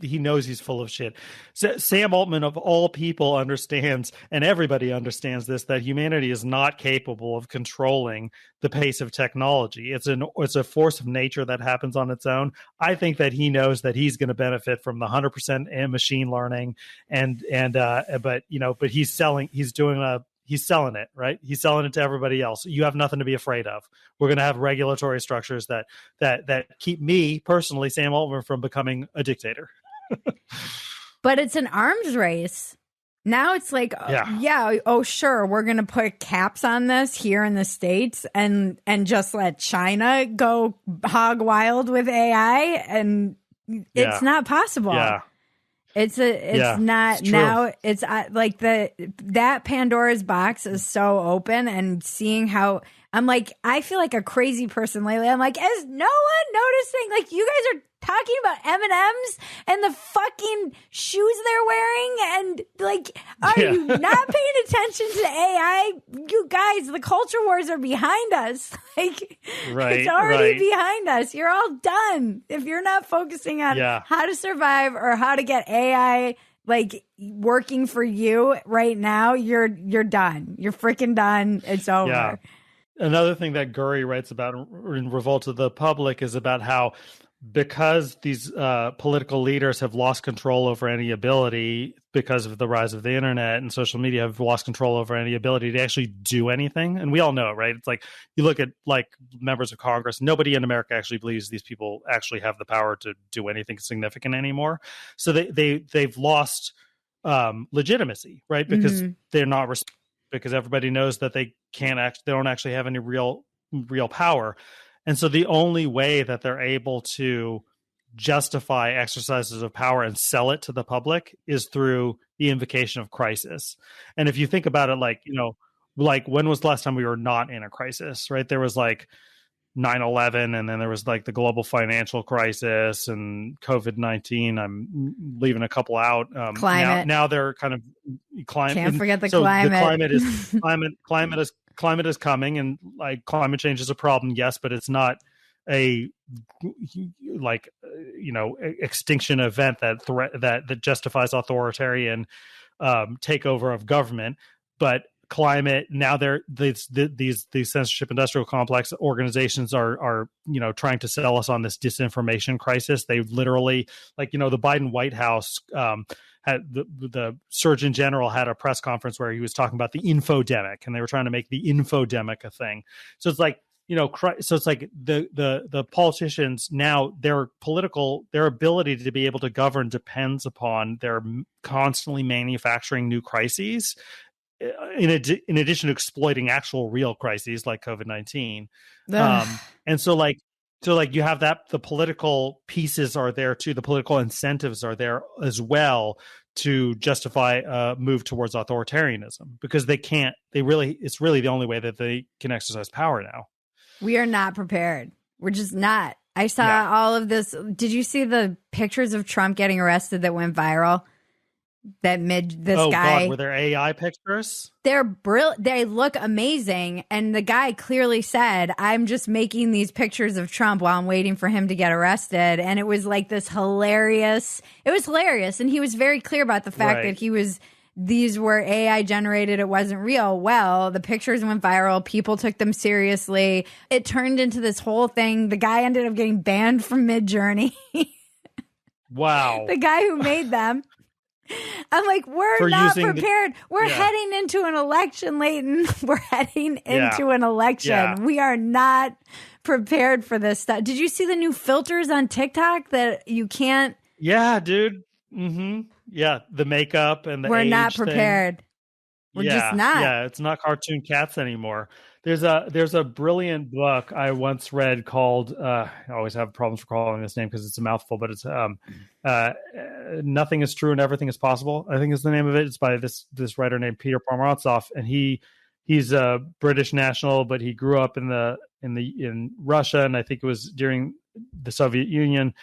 B: he knows he's full of shit. Sam Altman of all people understands, and everybody understands this, that humanity is not capable of controlling the pace of technology. It's a force of nature that happens on its own. I think that he knows that he's going to benefit from the 100% machine learning, but he's selling it, right? He's selling it to everybody else. You have nothing to be afraid of. We're going to have regulatory structures that keep me personally, Sam Altman, from becoming a dictator.
A: But it's an arms race. Now it's like, sure, we're going to put caps on this here in the States and just let China go hog wild with AI. And it's not possible. Yeah. It's not now. It's like that Pandora's box is so open, and seeing how I'm like, I feel like a crazy person lately. I'm like, is no one noticing? Like, you guys are talking about M&Ms and the fucking shoes they're wearing, and like, are you not paying attention to AI? You guys, the culture wars are behind us. Like, it's already behind us. You're all done if you're not focusing on how to survive or how to get AI like working for you right now. You're done. You're freaking done. It's over.
B: Yeah. Another thing that Gurry writes about in Revolt of the Public is about how, because these political leaders have lost control over any ability, because of the rise of the internet and social media, have lost control over any ability to actually do anything. And we all know, right? It's like, you look at like members of Congress, nobody in America actually believes these people actually have the power to do anything significant anymore. So they've lost legitimacy, right? Because they're not because everybody knows that they don't actually have any real power. And so the only way that they're able to justify exercises of power and sell it to the public is through the invocation of crisis. And if you think about it, like, like, when was the last time we were not in a crisis, right? There was like 9/11, and then there was like the global financial crisis and COVID-19. I'm leaving a couple out.
A: Climate.
B: Now they're kind of climate.
A: Can't forget the climate.
B: The climate is coming, and like, climate change is a problem, yes, but it's not a extinction event that justifies authoritarian takeover of government. But climate, now these censorship industrial complex organizations are trying to sell us on this disinformation crisis. They literally, like, the Biden White House had the Surgeon General had a press conference where he was talking about the infodemic, and they were trying to make the infodemic a thing. So it's like, the politicians now, their ability to be able to govern depends upon their constantly manufacturing new crises, in addition to exploiting actual real crises like COVID-19. And so you have that, the political pieces are there too. The political incentives are there as well to justify a move towards authoritarianism, because it's really the only way that they can exercise power now.
A: We are not prepared. We're just not. I saw all of this. Did you see the pictures of Trump getting arrested that went viral? Guy.
B: God, were there AI pictures?
A: They're brilliant. They look amazing. And the guy clearly said, I'm just making these pictures of Trump while I'm waiting for him to get arrested. And it was like this hilarious. It was hilarious. And he was very clear about the fact that these were AI generated. It wasn't real. Well, the pictures went viral. People took them seriously. It turned into this whole thing. The guy ended up getting banned from Midjourney.
B: Wow.
A: The guy who made them. I'm like, we're not prepared. We're heading into an election, Leighton. We're heading into an election. Yeah. We are not prepared for this stuff. Did you see the new filters on TikTok that you can't?
B: Yeah, dude. Mm-hmm. Yeah, the makeup and the
A: We're
B: age
A: not prepared.
B: Thing.
A: We're just not.
B: Yeah, it's not cartoon cats anymore. There's a brilliant book I once read called I always have problems calling this name because it's a mouthful, but it's Nothing is True and Everything is Possible, I think is the name of it. It's by this writer named Peter Pomerantsev, and he's a British national, but he grew up in the in Russia, and I think it was during the Soviet Union.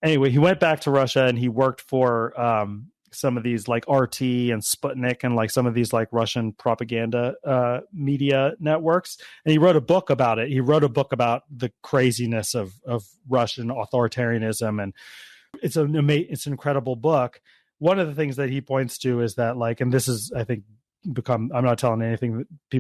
B: Anyway, he went back to Russia and he worked for some of these like RT and Sputnik and like some of these like Russian propaganda media networks. And he wrote a book about it. He wrote a book about the craziness of Russian authoritarianism. And it's an incredible book. One of the things that he points to is that like, and this is, I think, I'm not telling anything they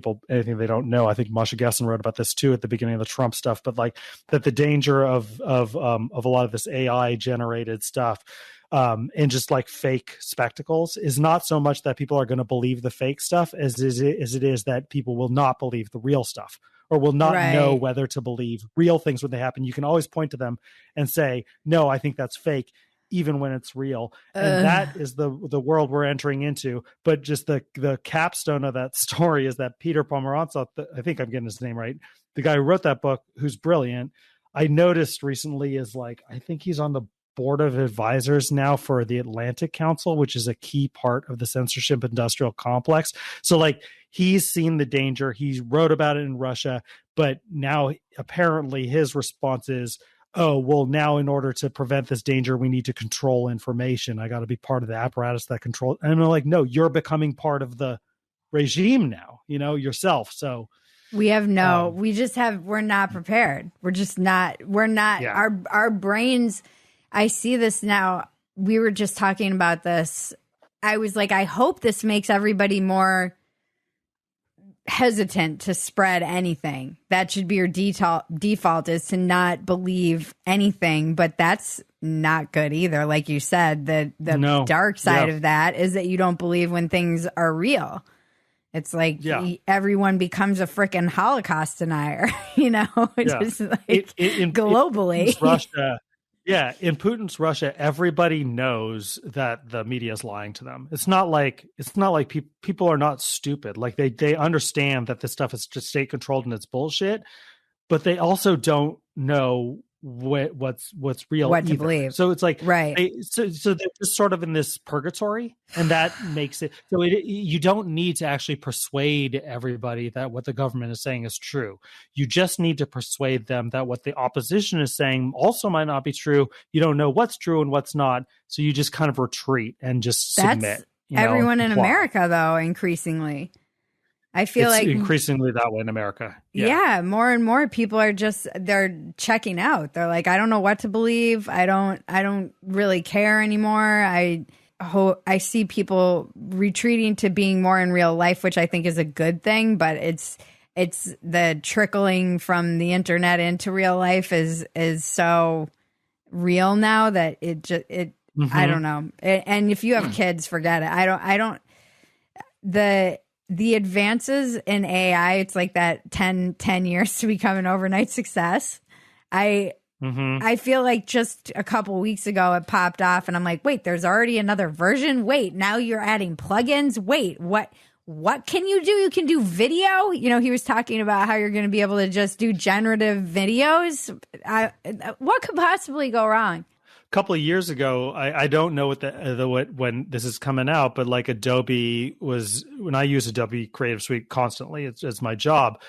B: don't know. I think Masha Gessen wrote about this too at the beginning of the Trump stuff, but like that the danger of a lot of this AI generated stuff and just like fake spectacles is not so much that people are going to believe the fake stuff as it is that people will not believe the real stuff or will not know whether to believe real things when they happen. You can always point to them and say, no, I think that's fake, even when it's real. And that is the world we're entering into. But just the capstone of that story is that Peter Pomerantsev, I think I'm getting his name right, the guy who wrote that book, who's brilliant, I noticed recently is like, I think he's on the board of advisors now for the Atlantic Council, which is a key part of the censorship industrial complex. So like he's seen the danger. He wrote about it in Russia, but now apparently his response is, oh, well, now in order to prevent this danger, we need to control information. I got to be part of the apparatus that controls. And I'm like, no, you're becoming part of the regime now, yourself. So
A: we're not prepared. Our brains, I see this now. We were just talking about this. I was like, I hope this makes everybody more hesitant to spread anything. That should be your default is to not believe anything, but that's not good either. Like you said, the dark side of that is that you don't believe when things are real. It's like everyone becomes a freaking Holocaust denier, just like globally.
B: In Russia, in Putin's Russia, everybody knows that the media is lying to them. It's not like people are not stupid. Like they understand that this stuff is just state controlled and it's bullshit, but they also don't know what's real,
A: what to believe.
B: So it's like
A: right.
B: So they're just sort of in this purgatory, and that makes it so you don't need to actually persuade everybody that what the government is saying is true. You just need to persuade them that what the opposition is saying also might not be true. You don't know what's true and what's not, so you just kind of retreat and just submit.
A: Everyone in America, though, increasingly. I feel
B: it's
A: like
B: increasingly that way in America.
A: Yeah, more and more people are they're checking out. They're like, I don't know what to believe. I don't really care anymore. I see people retreating to being more in real life, which I think is a good thing, but it's the trickling from the internet into real life is so real now that I don't know. And if you have kids, forget it. The advances in AI, it's like that 10 years to become an overnight success. I feel like just a couple weeks ago it popped off and I'm like, wait, there's already another version. Wait, now you're adding plugins. Wait, what can you do? You can do video. He was talking about how you're going to be able to just do generative videos. What could possibly go wrong?
B: Couple of years ago, I don't know when this is coming out, but like Adobe when I use Adobe Creative Suite constantly, it's my job.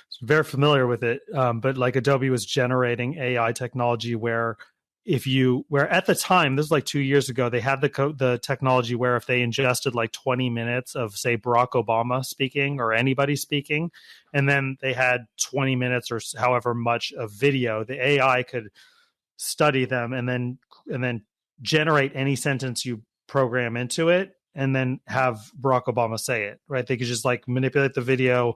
B: So I'm very familiar with it. But like Adobe was generating AI technology where at the time, this was like 2 years ago, they had the technology where if they ingested like 20 minutes of say Barack Obama speaking or anybody speaking, and then they had 20 minutes or however much of video, the AI could study them and then generate any sentence you program into it and then have Barack Obama say it, right? They could just like manipulate the video,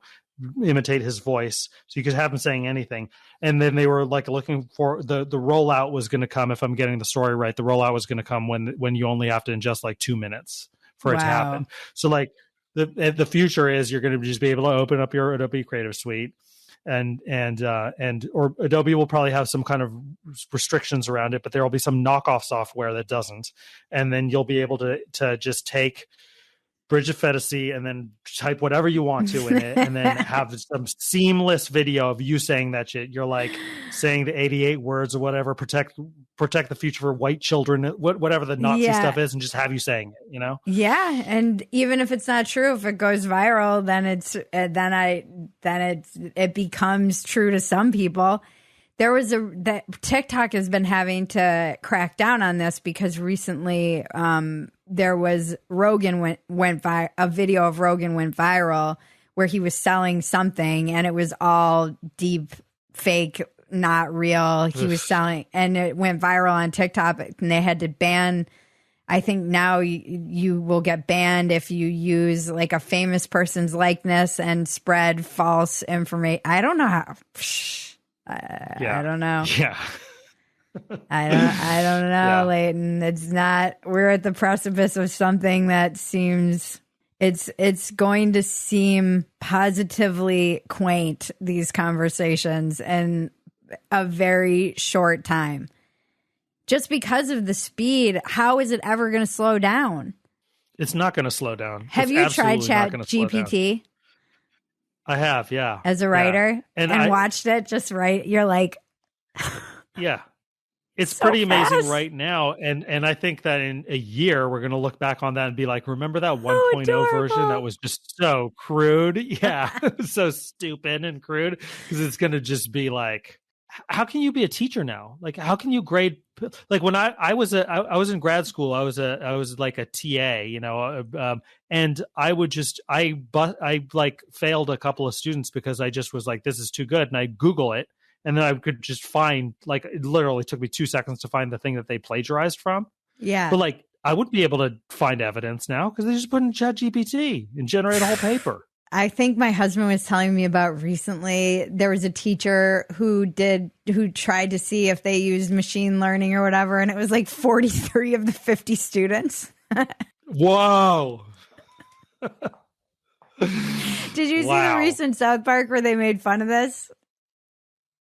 B: imitate his voice. So you could have him saying anything. And then they were like looking for the rollout was going to come. If I'm getting the story right, the rollout was going to come when you only have to ingest like 2 minutes for it to happen. So like the future is you're going to just be able to open up your Adobe Creative Suite or Adobe will probably have some kind of restrictions around it, but there will be some knockoff software that doesn't. And then you'll be able to just take Bridget Phetasy and then type whatever you want to in it and then have some seamless video of you saying that shit. You're like saying the 88 words or whatever, protect protect the future for white children, whatever the Nazi stuff is, and just have you saying it, you know?
A: Yeah, and even if it's not true, if it goes viral, then it becomes true to some people. That TikTok has been having to crack down on this because recently there was a video of Rogan went viral where he was selling something and it was all deep fake, not real. He was selling, and it went viral on TikTok, and they had to ban. I think now you will get banned if you use like a famous person's likeness and spread false information. I don't know how. I don't know.
B: Yeah.
A: I don't know, Leighton. It's not. We're at the precipice of something that seems. It's going to seem positively quaint, these conversations, in a very short time. Just because of the speed, how is it ever going to slow down?
B: It's not going to slow down.
A: Have you tried Chat GPT?
B: I have, yeah.
A: As a writer, and watched it just write. You're like,
B: yeah. It's
A: so
B: pretty amazing
A: fast.
B: right now. And I think that in a year, we're going to look back on that and be like, remember that 1.0 version that was just so crude? Yeah. So stupid and crude, because it's going to just be like, how can you be a teacher now? Like, how can you grade? Like when I was in grad school, I was like a TA, you know, and I like failed a couple of students because I just was like, this is too good. And I Google it. And then I could just find, like, it literally took me 2 seconds to find the thing that they plagiarized from.
A: Yeah.
B: But like, I wouldn't be able to find evidence now because they just put in ChatGPT and generate a whole paper.
A: I think my husband was telling me about recently, there was a teacher who tried to see if they used machine learning or whatever, and it was like 43 of the 50 students.
B: Whoa.
A: Did you see the recent South Park where they made fun of this?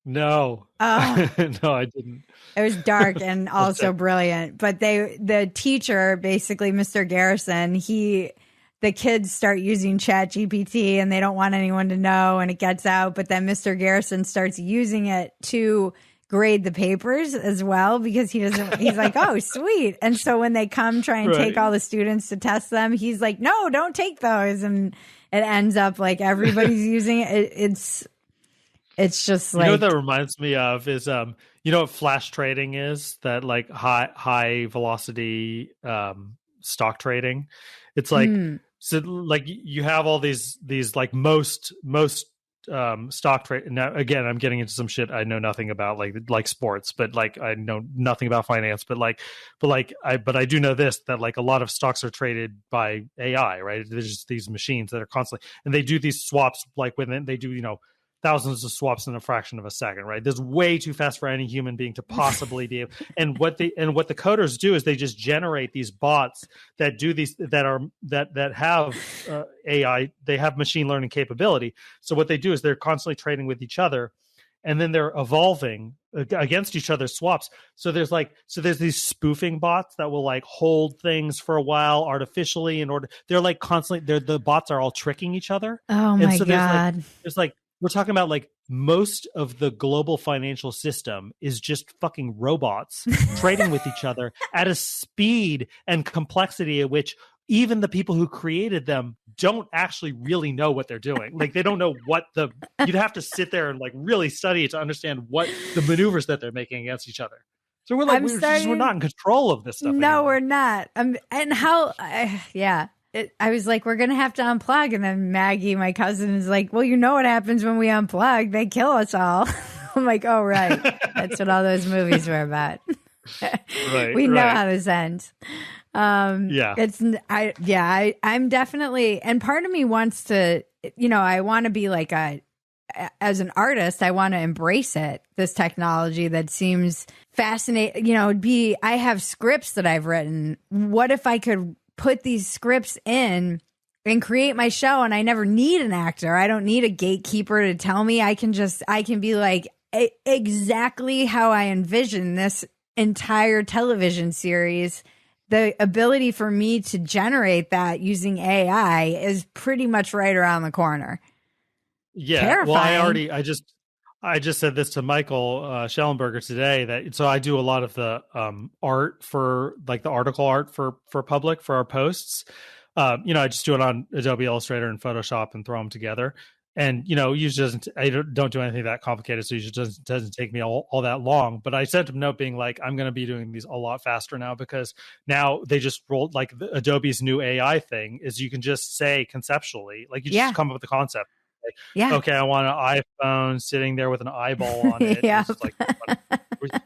B: No.
A: Oh.
B: No, I didn't.
A: It was dark and also brilliant. But the teacher, basically Mr. Garrison, the kids start using ChatGPT and they don't want anyone to know, and it gets out. But then Mr. Garrison starts using it to grade the papers as well, because he's like, oh, sweet. And so when they come try and take all the students to test them, he's like, no, don't take those. And it ends up like everybody's using it. It's just like,
B: you know what that reminds me of is you know what flash trading is? That like high velocity stock trading. It's like so like you have all these like most stock trade. Now again, I'm getting into some shit I know nothing about, like sports, but like I know nothing about finance, but I do know this, that like a lot of stocks are traded by AI, right? There's just these machines that are constantly, and they do these swaps like when they do, you know, thousands of swaps in a fraction of a second, right? There's way too fast for any human being to possibly be able. And what the coders do is they just generate these bots that do these, that have AI. They have machine learning capability. So what they do is they're constantly trading with each other, and then they're evolving against each other's swaps. So there's these spoofing bots that will like hold things for a while artificially in order. They're like constantly. The bots are all tricking each other.
A: Oh my God!
B: There's like. We're talking about like most of the global financial system is just fucking robots trading with each other at a speed and complexity at which even the people who created them don't actually really know what they're doing. Like they don't know you'd have to sit there and like really study it to understand what the maneuvers that they're making against each other. So we're like, we're not in control of this stuff.
A: No,
B: anymore.
A: We're not. And how, yeah. I was like, we're going to have to unplug. And then Maggie, my cousin, is like, well, you know what happens when we unplug? They kill us all. I'm like, oh, right. That's what all those movies were about. We know how this ends. I'm definitely, and part of me wants to, you know, I want to be like as an artist, I want to embrace it, this technology that seems fascinating. You know, I have scripts that I've written. What if I could put these scripts in and create my show, and I never need an actor. I don't need a gatekeeper to tell me. I can be like exactly how I envision this entire television series. The ability for me to generate that using AI is pretty much right around the corner.
B: Yeah.
A: Terrifying.
B: Well, I just said this to Michael Schellenberger today that so I do a lot of the art for like the article art for public for our posts. I just do it on Adobe Illustrator and Photoshop and throw them together. And usually doesn't I don't do anything that complicated, so usually doesn't take me all that long. But I sent him a note being like, I'm going to be doing these a lot faster now because now they just rolled like Adobe's new AI thing is you can just say conceptually, like you just come up with the concept. Like,
A: Yeah.
B: okay, I want an iPhone sitting there with an eyeball on it.
A: Yeah.
B: Like,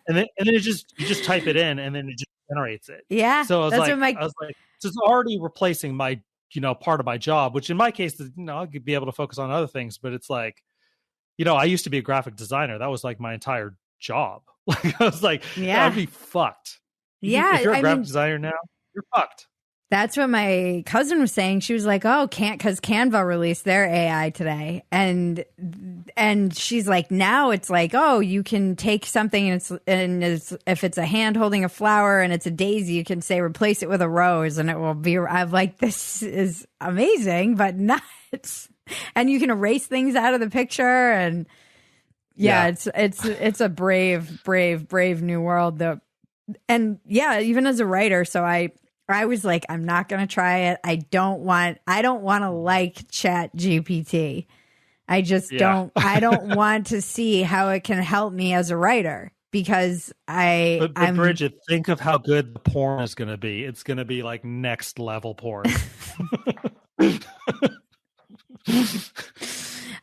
B: and then you just type it in and then it just generates it.
A: Yeah.
B: So I was
A: That's
B: like, so it's already replacing my part of my job, which in my case is, I'll be able to focus on other things, but it's like, I used to be a graphic designer. That was like my entire job. Like I was like, I'd be fucked.
A: Yeah.
B: If you're a graphic designer now, you're fucked.
A: That's what my cousin was saying. She was like, "Oh, because Canva released their AI today," and she's like, "Now it's like, oh, you can take something and if it's a hand holding a flower and it's a daisy, you can say replace it with a rose, and it will be." I'm like, "This is amazing, but nuts!" And you can erase things out of the picture, and it's a brave new world though, and even as a writer, so I was like, I'm not going to try it. I don't want to like Chat GPT. I just don't want to see how it can help me as a writer because
B: But Bridget, think of how good the porn is going to be. It's going to be like next level porn.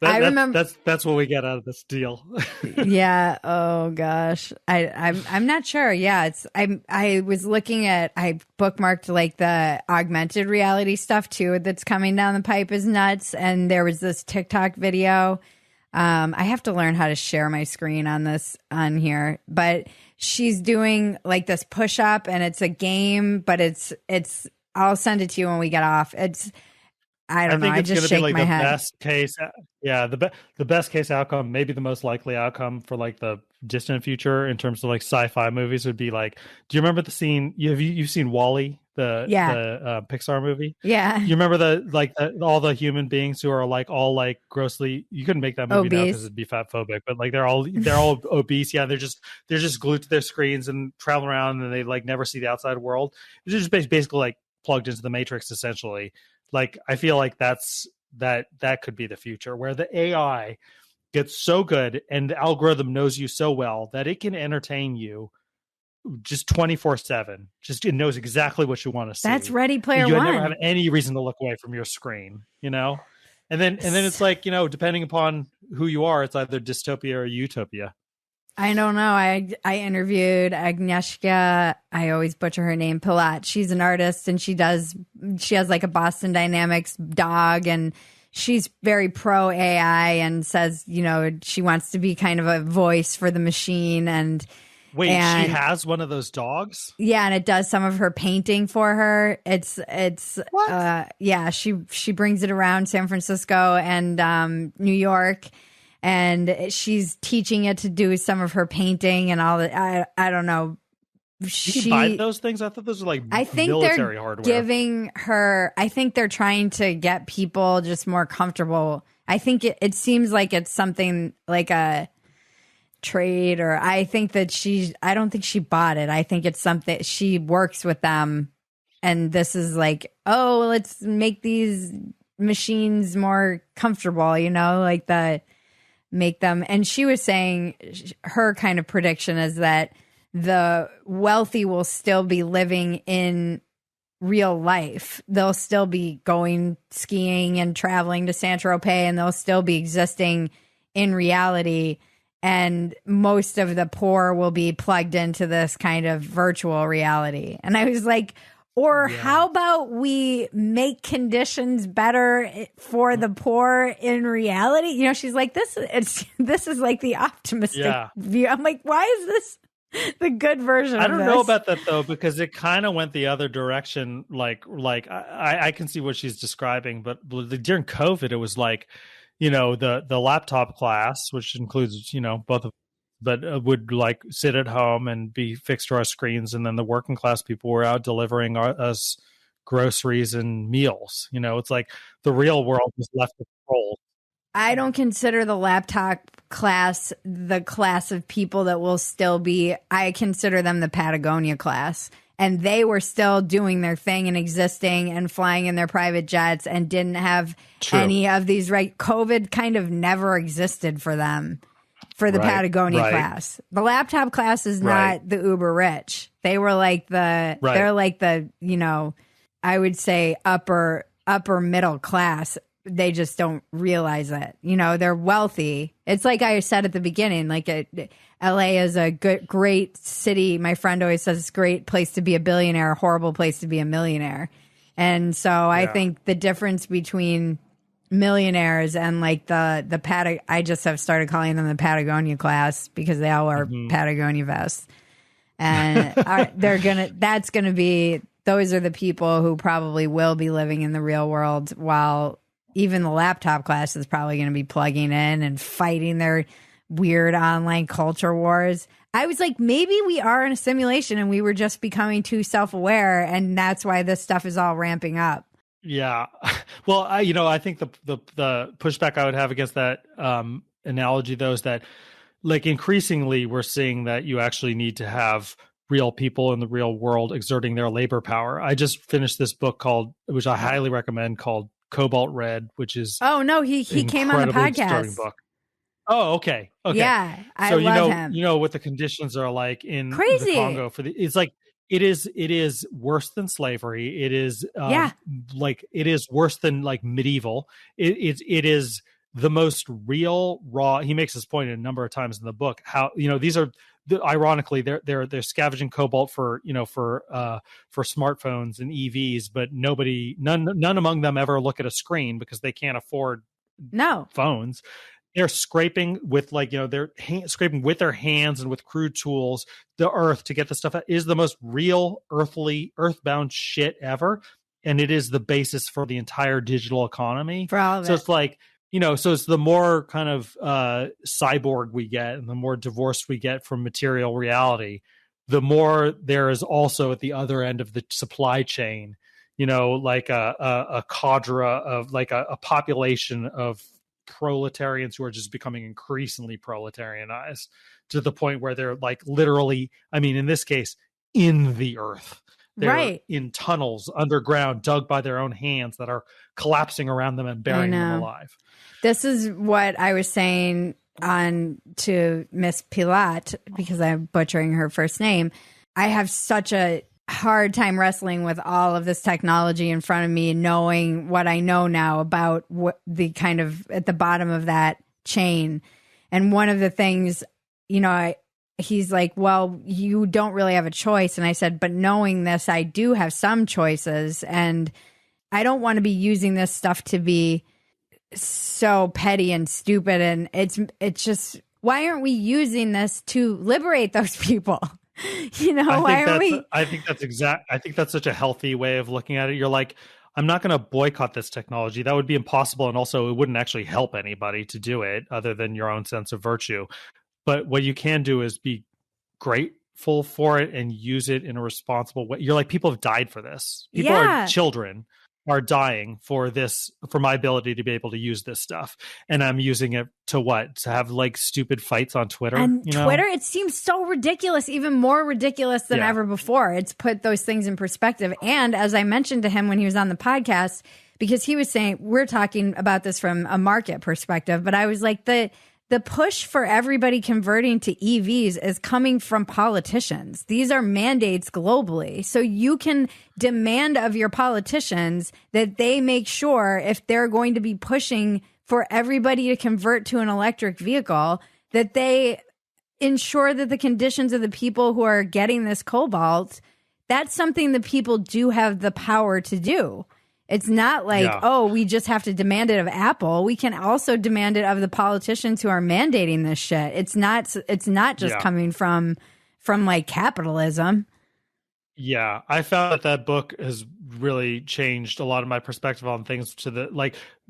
B: I remember that's what we get out of this deal.
A: Yeah. Oh gosh. I'm not sure. Yeah. I was looking at, I bookmarked like the augmented reality stuff too that's coming down the pipe is nuts. And there was this TikTok video. I have to learn how to share my screen on here, but she's doing like this push up and it's a game, but I'll send it to you when we get off. I don't know. I just shake my head.
B: Best case, the best case outcome, maybe the most likely outcome for like the distant future in terms of like sci-fi movies would be like. Do you remember the scene? You've seen WALL-E, the Pixar movie?
A: Yeah.
B: You remember all the human beings who are like all like grossly. You couldn't make that movie now because it'd be fat phobic, but like they're all obese. Yeah, they're just glued to their screens and travel around, and they like never see the outside world. It's just basically like plugged into the Matrix essentially. Like I feel like that could be the future where the AI gets so good and the algorithm knows you so well that it can entertain you just 24/7. Just it knows exactly what you want to see.
A: That's Ready Player
B: One.
A: You
B: never have any reason to look away from your screen, And then it's like, depending upon who you are, it's either dystopia or utopia.
A: I don't know. I interviewed Agnieszka. I always butcher her name. Pilat. She's an artist and she has like a Boston Dynamics dog and she's very pro AI and says, she wants to be kind of a voice for the machine. And
B: wait, she has one of those dogs?
A: Yeah. And it does some of her painting for her. It's
B: what?
A: She brings it around San Francisco and New York. And she's teaching it to do some of her painting and all that. I don't know.
B: She buy those things? I thought those were like military hardware.
A: Giving her. I think they're trying to get people just more comfortable. I think it seems like it's something like a trade, or I think that I don't think she bought it. I think it's something she works with them, and this is like, oh, let's make these machines more comfortable. Make them. And she was saying her kind of prediction is that the wealthy will still be living in real life. They'll still be going skiing and traveling to Saint-Tropez, and they'll still be existing in reality. And most of the poor will be plugged into this kind of virtual reality. And I was like, how about we make conditions better for the poor in reality? She's like, this is like the optimistic view. I'm like, why is this the good version of this?
B: I don't know about that though, because it kind of went the other direction. Like I can see what she's describing, but during COVID, it was like, the laptop class, which includes, both of but would like sit at home and be fixed to our screens. And then the working class people were out delivering us groceries and meals. It's like the real world was left to control.
A: I don't consider the laptop class the class of people that will still be, I consider them the Patagonia class. And they were still doing their thing and existing and flying in their private jets and didn't have any of these, right? COVID kind of never existed for them, for the Patagonia class. The laptop class is not the uber rich. They were like they're like the, you know, I would say upper middle class. They just don't realize it. You know, they're wealthy. It's like I said at the beginning, like LA is a great city. My friend always says it's a great place to be a billionaire, a horrible place to be a millionaire. And so I think the difference between millionaires and like I just have started calling them the Patagonia class because they all wear Patagonia vests. And those are the people who probably will be living in the real world, while even the laptop class is probably going to be plugging in and fighting their weird online culture wars. I was like, maybe we are in a simulation and we were just becoming too self-aware, and that's why this stuff is all ramping up.
B: Yeah. Well, I think the pushback I would have against that analogy, though, is that like increasingly we're seeing that you actually need to have real people in the real world exerting their labor power. I just finished this book which I highly recommend, called Cobalt Red, which is
A: he came on the podcast.
B: Book. Oh, okay.
A: Yeah, I love him.
B: You know what the conditions are like in
A: Crazy.
B: the Congo it's like it is worse than slavery. It is like it is worse than like medieval. It is the most real raw. He makes this point a number of times in the book. How these are. Ironically, they're scavenging cobalt for smartphones and EVs, but none among them ever look at a screen because they can't afford phones. They're scraping with scraping with their hands and with crude tools the earth to get the stuff out. It is the most real earthbound shit ever, and it is the basis for the entire digital economy.
A: For all of it.
B: So it's like. So it's the more kind of cyborg we get and the more divorced we get from material reality, the more there is also at the other end of the supply chain, like a cadre of like a population of proletarians who are just becoming increasingly proletarianized to the point where they're like literally, I mean, in this case, in the earth. They're in tunnels underground dug by their own hands that are collapsing around them and burying them alive.
A: This is what I was saying to Miss Pilat, because I'm butchering her first name. I have such a hard time wrestling with all of this technology in front of me, knowing what I know now about what the kind of at the bottom of that chain. And one of the things, he's like, well, you don't really have a choice. And I said, but knowing this, I do have some choices. And I don't want to be using this stuff to be so petty and stupid. And it's just, why aren't we using this to liberate those people?
B: I think that's such a healthy way of looking at it. You're like, I'm not going to boycott this technology. That would be impossible. And also it wouldn't actually help anybody to do it other than your own sense of virtue. But what you can do is be grateful for it and use it in a responsible way. You're like, people have died for this. Children are dying for this, for my ability to be able to use this stuff. And I'm using it to have like stupid fights on Twitter.
A: And Twitter, it seems so ridiculous, even more ridiculous than ever before. It's put those things in perspective. And as I mentioned to him when he was on the podcast, because he was saying, we're talking about this from a market perspective, but I was like, the push for everybody converting to EVs is coming from politicians. These are mandates globally. So you can demand of your politicians that they make sure, if they're going to be pushing for everybody to convert to an electric vehicle, that they ensure that the conditions of the people who are getting this cobalt, that's something that people do have the power to do. It's not like, we just have to demand it of Apple. We can also demand it of the politicians who are mandating this shit. It's not just coming from like capitalism.
B: Yeah, I found that book has really changed a lot of my perspective on things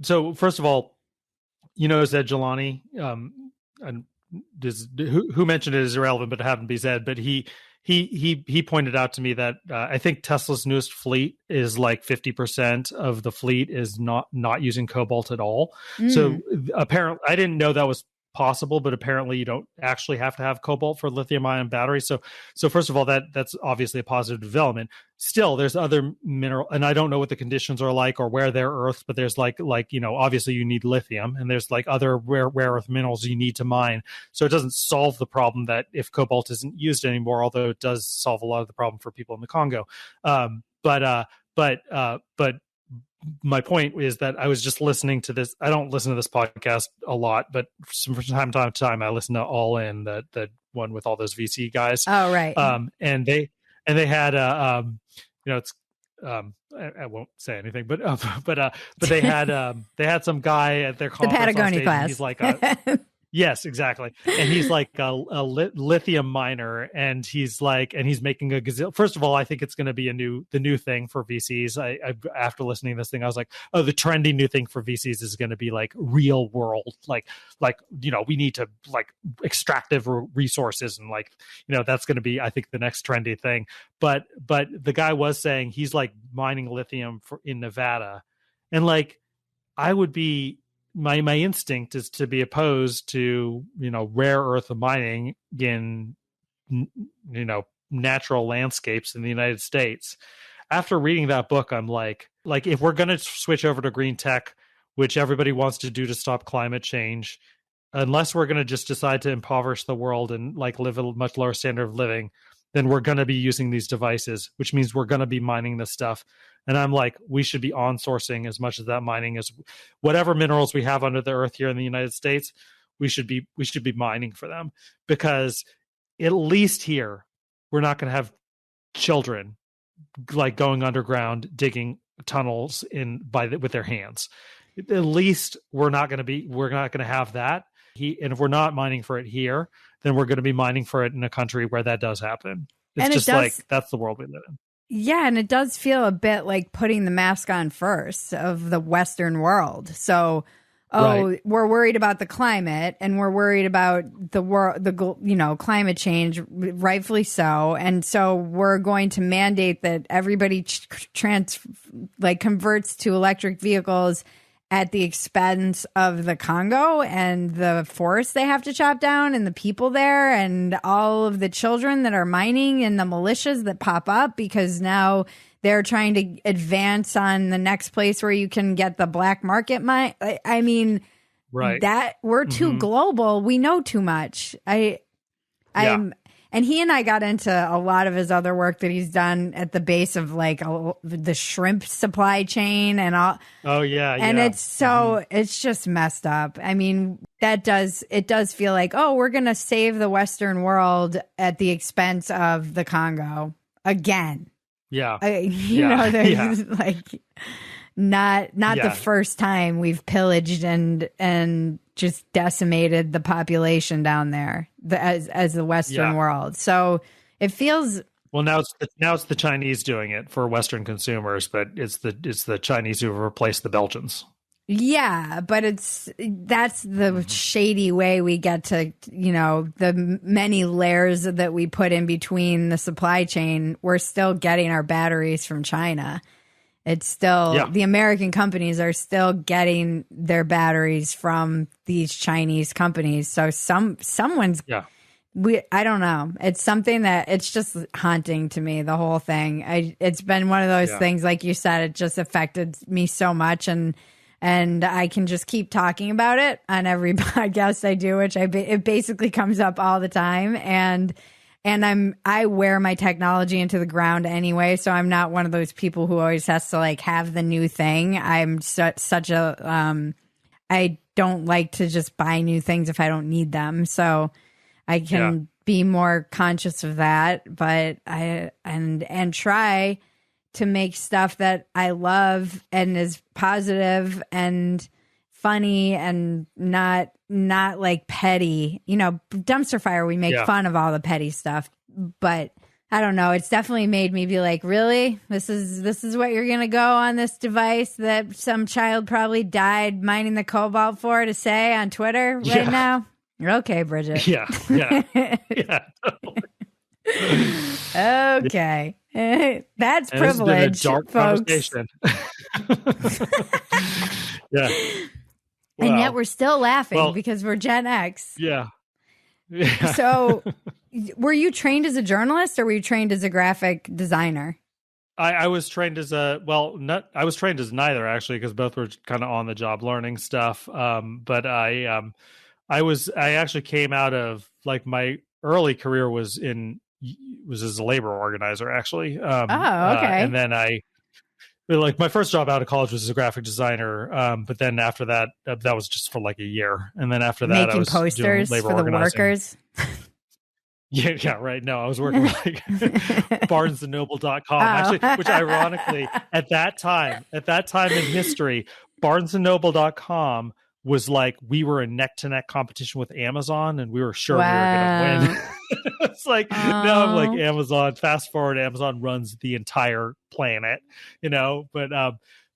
B: so first of all, Zed Jelani, and who mentioned it is irrelevant, but it happened to be Zed, but he he pointed out to me that I think Tesla's newest fleet is like 50% of the fleet is not using cobalt at all. So apparently, I didn't know that was possible, but apparently you don't actually have to have cobalt for lithium ion batteries. So first of all, that's obviously a positive development. Still, there's other mineral, and I don't know what the conditions are like or where they're earthed, but there's like obviously you need lithium, and there's like other rare earth minerals you need to mine. So it doesn't solve the problem that if cobalt isn't used anymore, although it does solve a lot of the problem for people in the Congo. But my point is that I was just listening to this. I don't listen to this podcast a lot, but from time to time, I listen to All In, the one with all those VC guys.
A: Oh, right.
B: And they had it's I won't say anything, but they had some guy at their conference,
A: the Patagonia class.
B: He's like yes, exactly. And he's like a lithium miner, and he's making a gazillion. First of all, I think it's going to be the new thing for VCs. I after listening to this thing, I was like, oh, the trendy new thing for VCs is going to be like real world, like we need to like extractive resources, and that's going to be, I think, the next trendy thing. But the guy was saying he's like mining lithium in Nevada, and like I would be. My instinct is to be opposed to rare earth mining in natural landscapes in the United States. After reading that book, I'm like if we're going to switch over to green tech, which everybody wants to do to stop climate change, unless we're going to just decide to impoverish the world and like live a much lower standard of living, then we're going to be using these devices, which means we're going to be mining this stuff. And I'm like, we should be on sourcing as much of that mining as whatever minerals we have under the earth here in the United States. We should be mining for them, because at least here we're not going to have children like going underground digging tunnels with their hands. At least we're not going to have that. And if we're not mining for it here, then we're going to be mining for it in a country where that does happen. Like that's the world we live in.
A: Yeah, and it does feel a bit like putting the mask on first of the Western world. So, right. We're worried about the climate, and we're worried about the world, climate change, rightfully so. And so we're going to mandate that everybody converts to electric vehicles at the expense of the Congo and the forests they have to chop down and the people there and all of the children that are mining and the militias that pop up, because now they're trying to advance on the next place where you can get the black market mine. I mean,
B: right.
A: That we're too global. We know too much. And he and I got into a lot of his other work that he's done at the base of like the shrimp supply chain and all.
B: Oh yeah.
A: And it's it's just messed up. I mean, it does feel like, oh, we're going to save the Western world at the expense of the Congo again.
B: Yeah.
A: There's like not the first time we've pillaged and just decimated the population down there as the Western world. So it feels
B: now it's the Chinese doing it for Western consumers, but it's the Chinese who have replaced the Belgians.
A: Yeah, but that's the shady way we get to, the many layers that we put in between the supply chain. We're still getting our batteries from China. It's still the American companies are still getting their batteries from these Chinese companies. So someone's I don't know. It's something that it's just haunting to me, the whole thing. It's been one of those things, like you said, it just affected me so much, and I can just keep talking about it on every podcast I do, which it basically comes up all the time, and I wear my technology into the ground anyway, so I'm not one of those people who always has to like have the new thing. I'm such a I don't like to just buy new things if I don't need them, so I can be more conscious of that. But I try to make stuff that I love and is positive and funny and not like petty. Dumpster fire, we make fun of all the petty stuff, but I don't know. It's definitely made me be like, really? This is what you're going to go on this device that some child probably died mining the cobalt for to say on Twitter right now? Okay, Bridget.
B: Yeah. Totally.
A: Okay. That's
B: And this has been a
A: privilege,
B: dark
A: folks.
B: conversation. Yeah.
A: And yet
B: Wow.
A: we're still laughing
B: Well,
A: because we're Gen X.
B: yeah. Yeah.
A: So, were you trained as a journalist or were you trained as a graphic designer?
B: I was trained as I was trained as neither actually, because both were kind of on the job learning stuff. But I actually came out of like my early career was as a labor organizer actually.
A: Oh,
B: And
A: okay.
B: then like my first job out of college was as a graphic designer. But then after that, that was just for like a year. And then after that, I
A: Making
B: was doing
A: posters
B: labor
A: for the
B: organizing.
A: workers.
B: Yeah, yeah, right. No, I was working with like barnesandnoble.com actually, which
A: Oh.
B: ironically at that time in history, barnesandnoble.com was like we were in neck to neck competition with Amazon and we were sure we were going to win.
A: Wow.
B: It's like now I'm like
A: Oh.
B: Amazon, fast forward, Amazon runs the entire planet,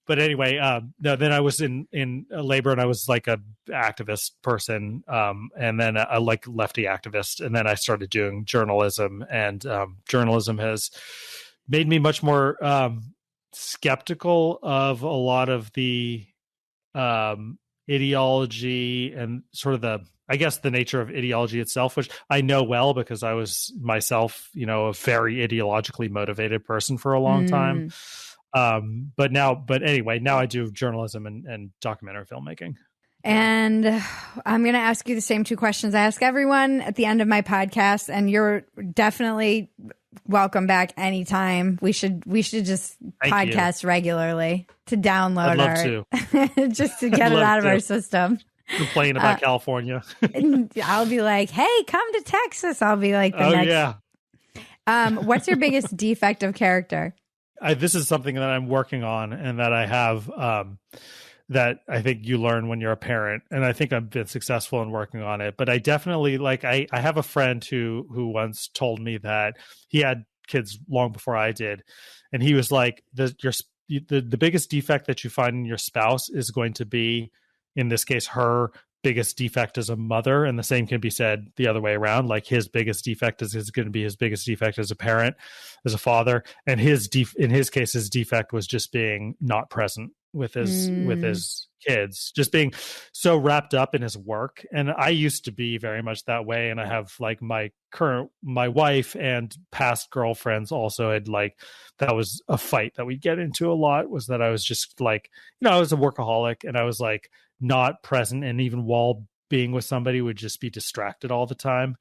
B: but anyway, no, then I was in labor and I was like a activist person, and then a like lefty activist, and then I started doing journalism, and journalism has made me much more skeptical of a lot of the ideology and sort of I guess the nature of ideology itself, which I know well because I was myself, a very ideologically motivated person for a long time.
A: Mm.
B: But anyway, now I do journalism and documentary filmmaking.
A: And I'm going to ask you the same two questions I ask everyone at the end of my podcast. And you're definitely welcome back anytime. We should just
B: Thank
A: podcast
B: you.
A: regularly to download
B: I'd love
A: our, just to get it out of our system.
B: Complain about California.
A: And I'll be like, hey, come to Texas. I'll be like,
B: Yeah.
A: What's your biggest defect of character?
B: This is something that I'm working on and that I have, that I think you learn when you're a parent. And I think I've been successful in working on it, but I definitely I have a friend who once told me that he had kids long before I did. And he was like, the biggest defect that you find in your spouse is going to be, in this case, her biggest defect as a mother, and the same can be said the other way around. Like his biggest defect is going to be his biggest defect as a parent, as a father, and in his case, his defect was just being not present with his kids, just being so wrapped up in his work. And I used to be very much that way, and I have like my wife and past girlfriends also had like that was a fight that we'd get into a lot, was that I was just like, I was a workaholic and I was like not present, and even while being with somebody would just be distracted all the time.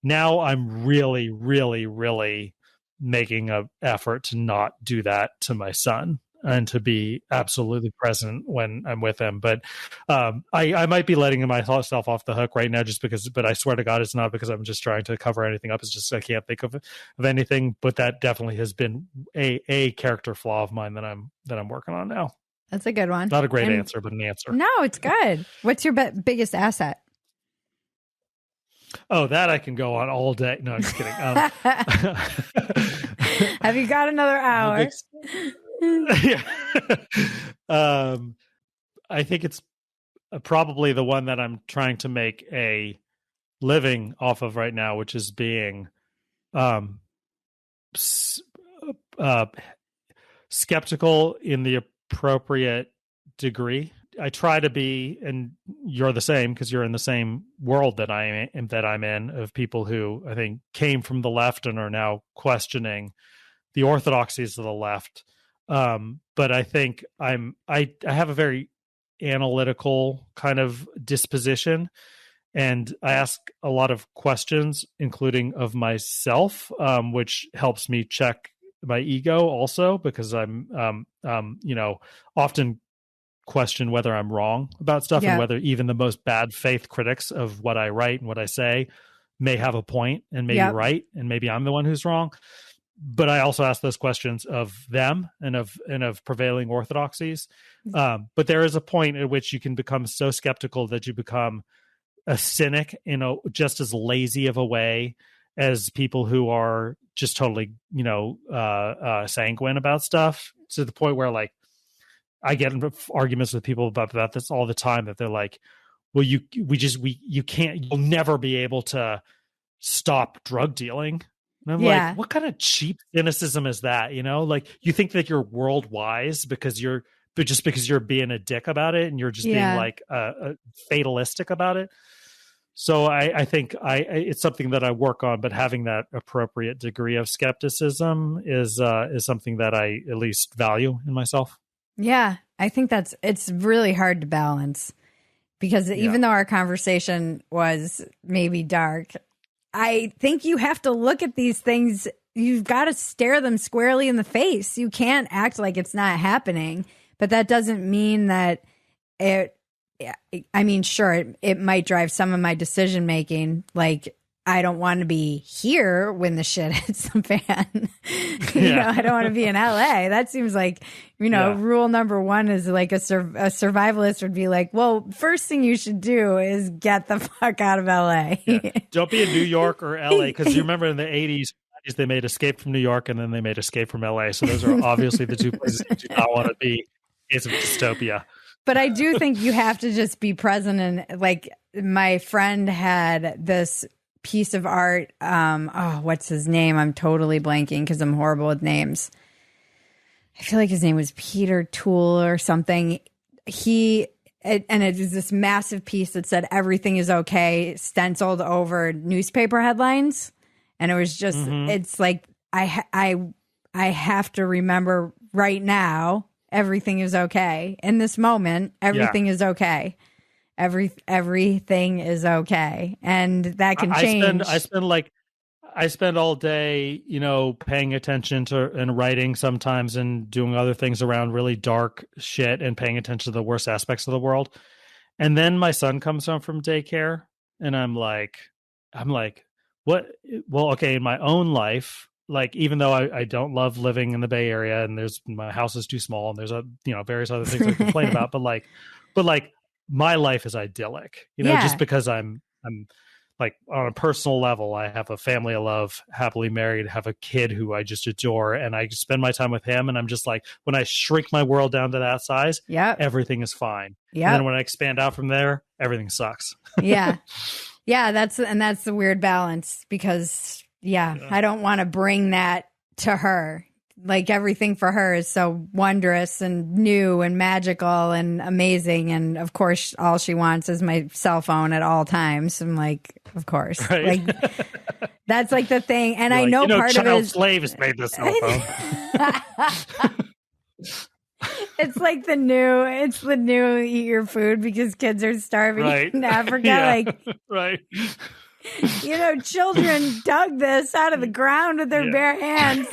B: Now I'm really, really, really making an effort to not do that to my son and to be absolutely present when I'm with him. But I might be letting myself off the hook right now just because, but I swear to God, it's not because I'm just trying to cover anything up. It's just I can't think of anything. But that definitely has been a character flaw of mine that I'm working on now.
A: That's a good one.
B: Not a great answer, but an answer.
A: No, it's good. What's your biggest asset?
B: Oh, that I can go on all day. No, I'm just kidding.
A: Have you got another hour?
B: Yeah. I think it's probably the one that I'm trying to make a living off of right now, which is being skeptical in the appropriate degree. I try to be, and you're the same because you're in the same world that I'm in, of people who I think came from the left and are now questioning the orthodoxies of the left. But I think I have a very analytical kind of disposition, and I ask a lot of questions, including of myself, which helps me check my ego also, because I'm often question whether I'm wrong about stuff, and whether even the most bad faith critics of what I write and what I say may have a point and may be right, and maybe I'm the one who's wrong. But I also ask those questions of them and of prevailing orthodoxies. But there is a point at which you can become so skeptical that you become a cynic in just as lazy of a way as people who are just totally, sanguine about stuff, to the point where like I get into arguments with people about this all the time, that they're like, well, you'll never be able to stop drug dealing. And I'm like, what kind of cheap cynicism is that? You know, like you think that you're world wise because you're being a dick about it and you're just being like fatalistic about it. So I think it's something that I work on, but having that appropriate degree of skepticism is something that I at least value in myself.
A: Yeah, I think it's really hard to balance because even though our conversation was maybe dark, I think you have to look at these things. You've got to stare them squarely in the face. You can't act like it's not happening, but that doesn't mean that sure, it might drive some of my decision making. Like, I don't want to be here when the shit hits the fan. I don't want to be in LA. That seems like, rule number one is like a survivalist would be like, well, first thing you should do is get the fuck out of LA.
B: Don't be in New York or LA. Because you remember in the 80s, they made Escape from New York and then they made Escape from LA. So those are obviously the two places you do not want to be. It's a dystopia.
A: But I do think you have to just be present. And like my friend had this piece of art. What's his name? I'm totally blanking because I'm horrible with names. I feel like his name was Peter Toole or something. And it was this massive piece that said everything is okay, stenciled over newspaper headlines. And it was just, it's like, I have to remember right now, everything is okay. In this moment, everything is okay. Everything is okay, and that can change.
B: I spend all day, paying attention to and writing sometimes and doing other things around really dark shit and paying attention to the worst aspects of the world. And then my son comes home from daycare, and I'm like, what? Well, okay, in my own life, like even though I don't love living in the Bay Area and my house is too small and there's various other things I complain about, but my life is idyllic, just because I'm like on a personal level, I have a family I love, happily married, have a kid who I just adore, and I spend my time with him. And I'm just like, when I shrink my world down to that size, everything is fine. And then when I expand out from there, everything sucks.
A: Yeah, that's the weird balance because I don't want to bring that to her. Like everything for her is so wondrous and new and magical and amazing. And of course, all she wants is my cell phone at all times. I'm like, of course, like that's like the thing. And I know part of it is
B: slaves made the cell phone.
A: It's like the new eat your food because kids are starving in Africa.
B: Right.
A: Children dug this out of the ground with their bare hands.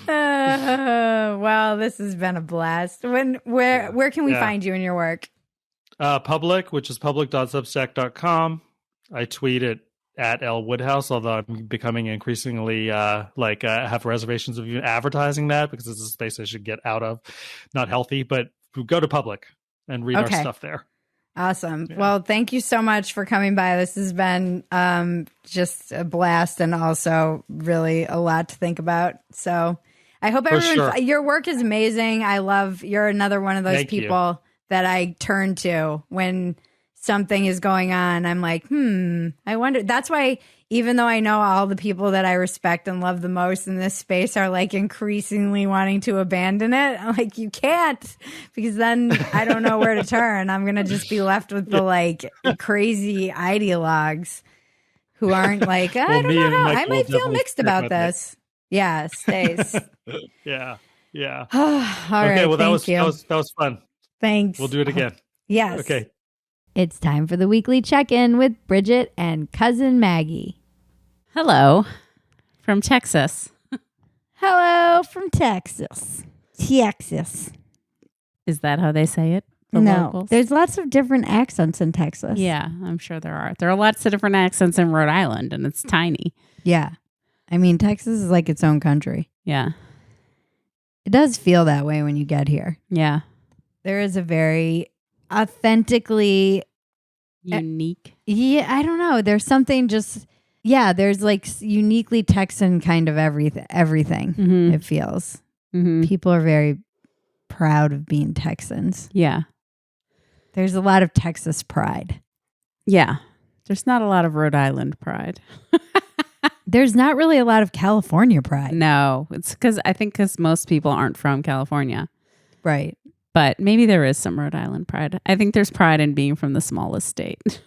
A: Well, this has been a blast. Where can we find you in your work?
B: Public, which is public.substack.com. I tweet at L Woodhouse, although I'm becoming increasingly have reservations of even advertising that because it's a space I should get out of. Not healthy, but go to Public and read our stuff there.
A: Awesome. Yeah. Well, thank you so much for coming by. This has been just a blast and also really a lot to think about. So I hope your work is amazing. You're another one of those people that I turn to when something is going on. I'm like, I wonder. That's why even though I know all the people that I respect and love the most in this space are like increasingly wanting to abandon it, I'm like, you can't, because then I don't know where to turn. I'm going to just be left with the like crazy ideologues who aren't like, I don't know how. I might feel mixed about this. Yeah, Stace.
B: Yeah.
A: All right.
B: Well, that was fun.
A: Thanks.
B: We'll do it again.
A: Yes.
B: Okay.
A: It's time for the weekly check-in with Bridget and cousin Maggie.
C: Hello from Texas.
A: Hello from Texas. Texas.
C: Is that how they say it?
A: No.
C: Locals?
A: There's lots of different accents in Texas.
C: Yeah, I'm sure there are. There are lots of different accents in Rhode Island, and it's tiny.
A: Yeah. I mean, Texas is like its own country.
C: Yeah.
A: It does feel that way when you get here.
C: Yeah.
A: There is a very authentically
C: unique.
A: I don't know. There's something just, there's like uniquely Texan kind of everything. Mm-hmm. It feels. Mm-hmm. People are very proud of being Texans.
C: Yeah.
A: There's a lot of Texas pride.
C: Yeah. There's not a lot of Rhode Island pride.
A: There's not really a lot of California pride.
C: No, it's because most people aren't from California.
A: Right.
C: But maybe there is some Rhode Island pride. I think there's pride in being from the smallest state.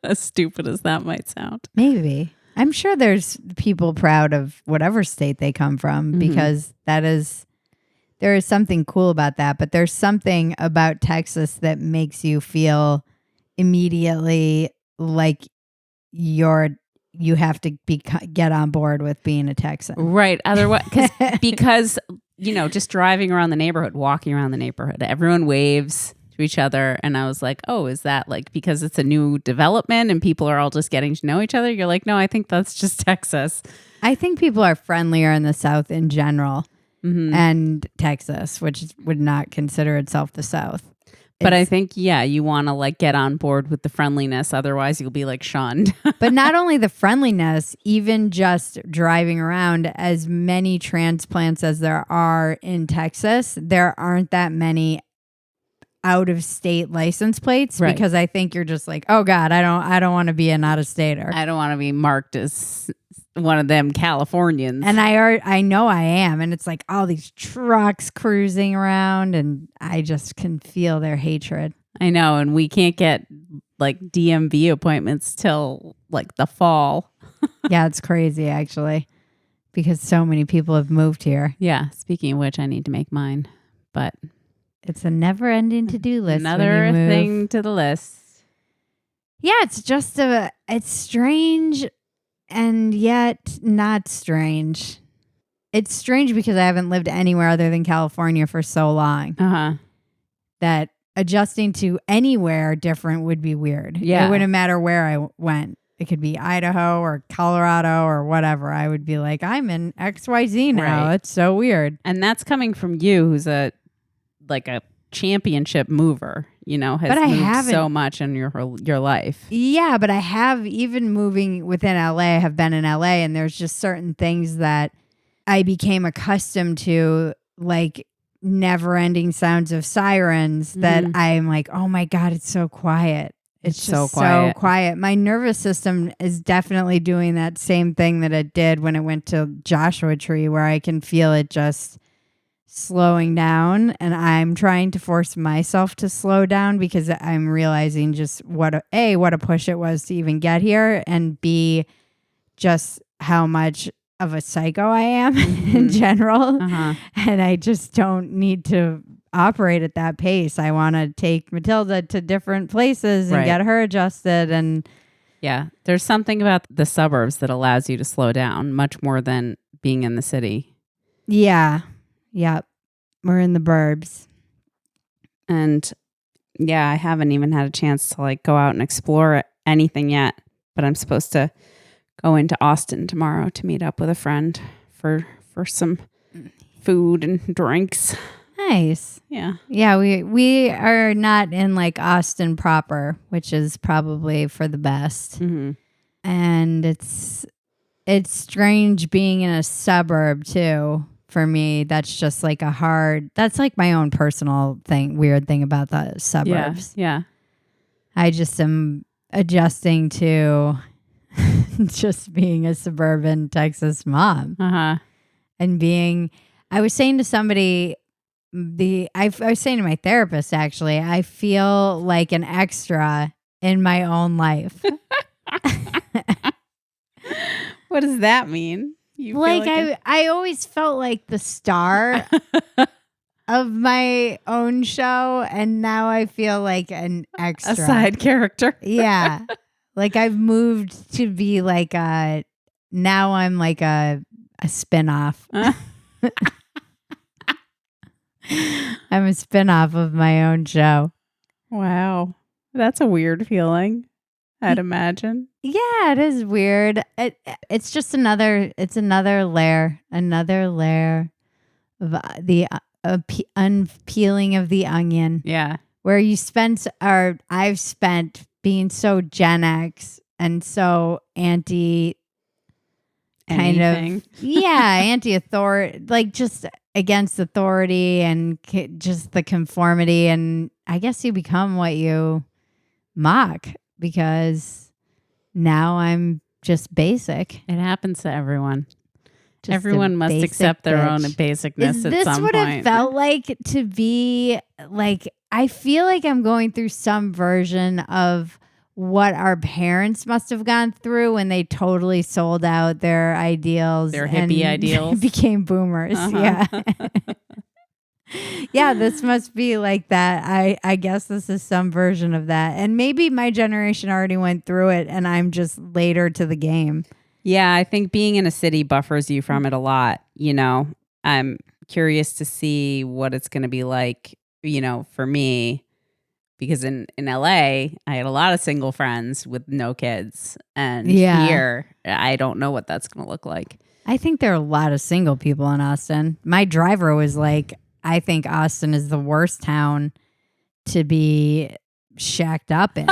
C: As stupid as that might sound.
A: Maybe. I'm sure there's people proud of whatever state they come from because there is something cool about that. But there's something about Texas that makes you feel immediately like you have to get on board with being a Texan.
C: Right. Otherwise, because, just driving around the neighborhood, walking around the neighborhood, everyone waves to each other. And I was like, oh, is that like because it's a new development and people are all just getting to know each other? You're like, no, I think that's just Texas.
A: I think people are friendlier in the South in general and Texas, which would not consider itself the South.
C: But I think, you want to like get on board with the friendliness. Otherwise, you'll be like shunned.
A: But not only the friendliness, even just driving around, as many transplants as there are in Texas, there aren't that many out of state license plates because I think you're just like, oh God, I don't want to be an out of stater.
C: I don't want to be marked as one of them Californians.
A: And I know I am. And it's like all these trucks cruising around and I just can feel their hatred.
C: I know. And we can't get like DMV appointments till like the fall.
A: Yeah, it's crazy actually because so many people have moved here.
C: Yeah. Speaking of which, I need to make mine, but
A: it's a never ending to-do list.
C: Another thing to the list.
A: Yeah. It's strange. And yet not strange. It's strange because I haven't lived anywhere other than California for so long that adjusting to anywhere different would be weird.
C: Yeah.
A: It wouldn't matter where I went. It could be Idaho or Colorado or whatever. I would be like, I'm in XYZ now. Right. It's so weird.
C: And that's coming from you who's a championship mover, has moved so much in your life.
A: Yeah, but I have, even moving within LA, I have been in LA, and there's just certain things that I became accustomed to, like never-ending sounds of sirens that I'm like, oh my God, it's so quiet. It's just so quiet. My nervous system is definitely doing that same thing that it did when it went to Joshua Tree, where I can feel it just slowing down, and I'm trying to force myself to slow down because I'm realizing just what a push it was to even get here, and B, just how much of a psycho I am in general. And I just don't need to operate at that pace. I want to take Matilda to different places and get her adjusted. And
C: yeah, there's something about the suburbs that allows you to slow down much more than being in the city.
A: Yeah. Yep. We're in the burbs.
C: And yeah, I haven't even had a chance to like go out and explore anything yet, but I'm supposed to go into Austin tomorrow to meet up with a friend for some food and drinks.
A: Nice.
C: Yeah.
A: Yeah, we are not in like Austin proper, which is probably for the best. And it's strange being in a suburb too. For me, that's just like that's like my own personal weird thing about the suburbs.
C: Yeah.
A: I just am adjusting to just being a suburban Texas mom. And I was saying to somebody, I was saying to my therapist, actually, I feel like an extra in my own life.
C: What does that mean?
A: I always felt like the star of my own show, and now I feel like an extra.
C: A side character.
A: Yeah. Like I've moved to be like now I'm like a spin-off. I'm a spin-off of my own show.
C: Wow. That's a weird feeling, I'd imagine.
A: Yeah, it is weird. It's just another layer of the unpeeling of the onion.
C: Yeah.
A: Where I've spent being so Gen X and so anti anti-authority, like just against authority and just the conformity. And I guess you become what you mock, because now I'm just basic.
C: It happens to everyone.
A: Just
C: Everyone
A: a
C: must
A: basic
C: accept their own
A: bitch.
C: basicness
A: Is
C: at
A: this
C: some
A: what
C: point.
A: it felt like to be like? I feel like I'm going through some version of what our parents must have gone through when they totally sold out their ideals,
C: Their hippie ideals.
A: became boomers.
C: Uh-huh.
A: Yeah. Yeah, this must be like that. I guess this is some version of that. And maybe my generation already went through it and I'm just later to the game.
C: Yeah, I think being in a city buffers you from it a lot. You know, I'm curious to see what it's going to be like, you know, for me, because in LA, I had a lot of single friends with no kids. And here, I don't know what that's going to look like.
A: I think there are a lot of single people in Austin. My driver was like, I think Austin is the worst town to be shacked up in.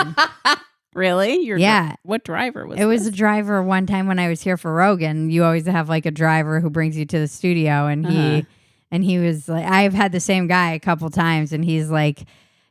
C: Really?
A: Yeah.
C: What driver was
A: it? It was
C: this?
A: a driver one time when I was here for Rogan. You always have like a driver who brings you to the studio, and he was like, I've had the same guy a couple times, and he's like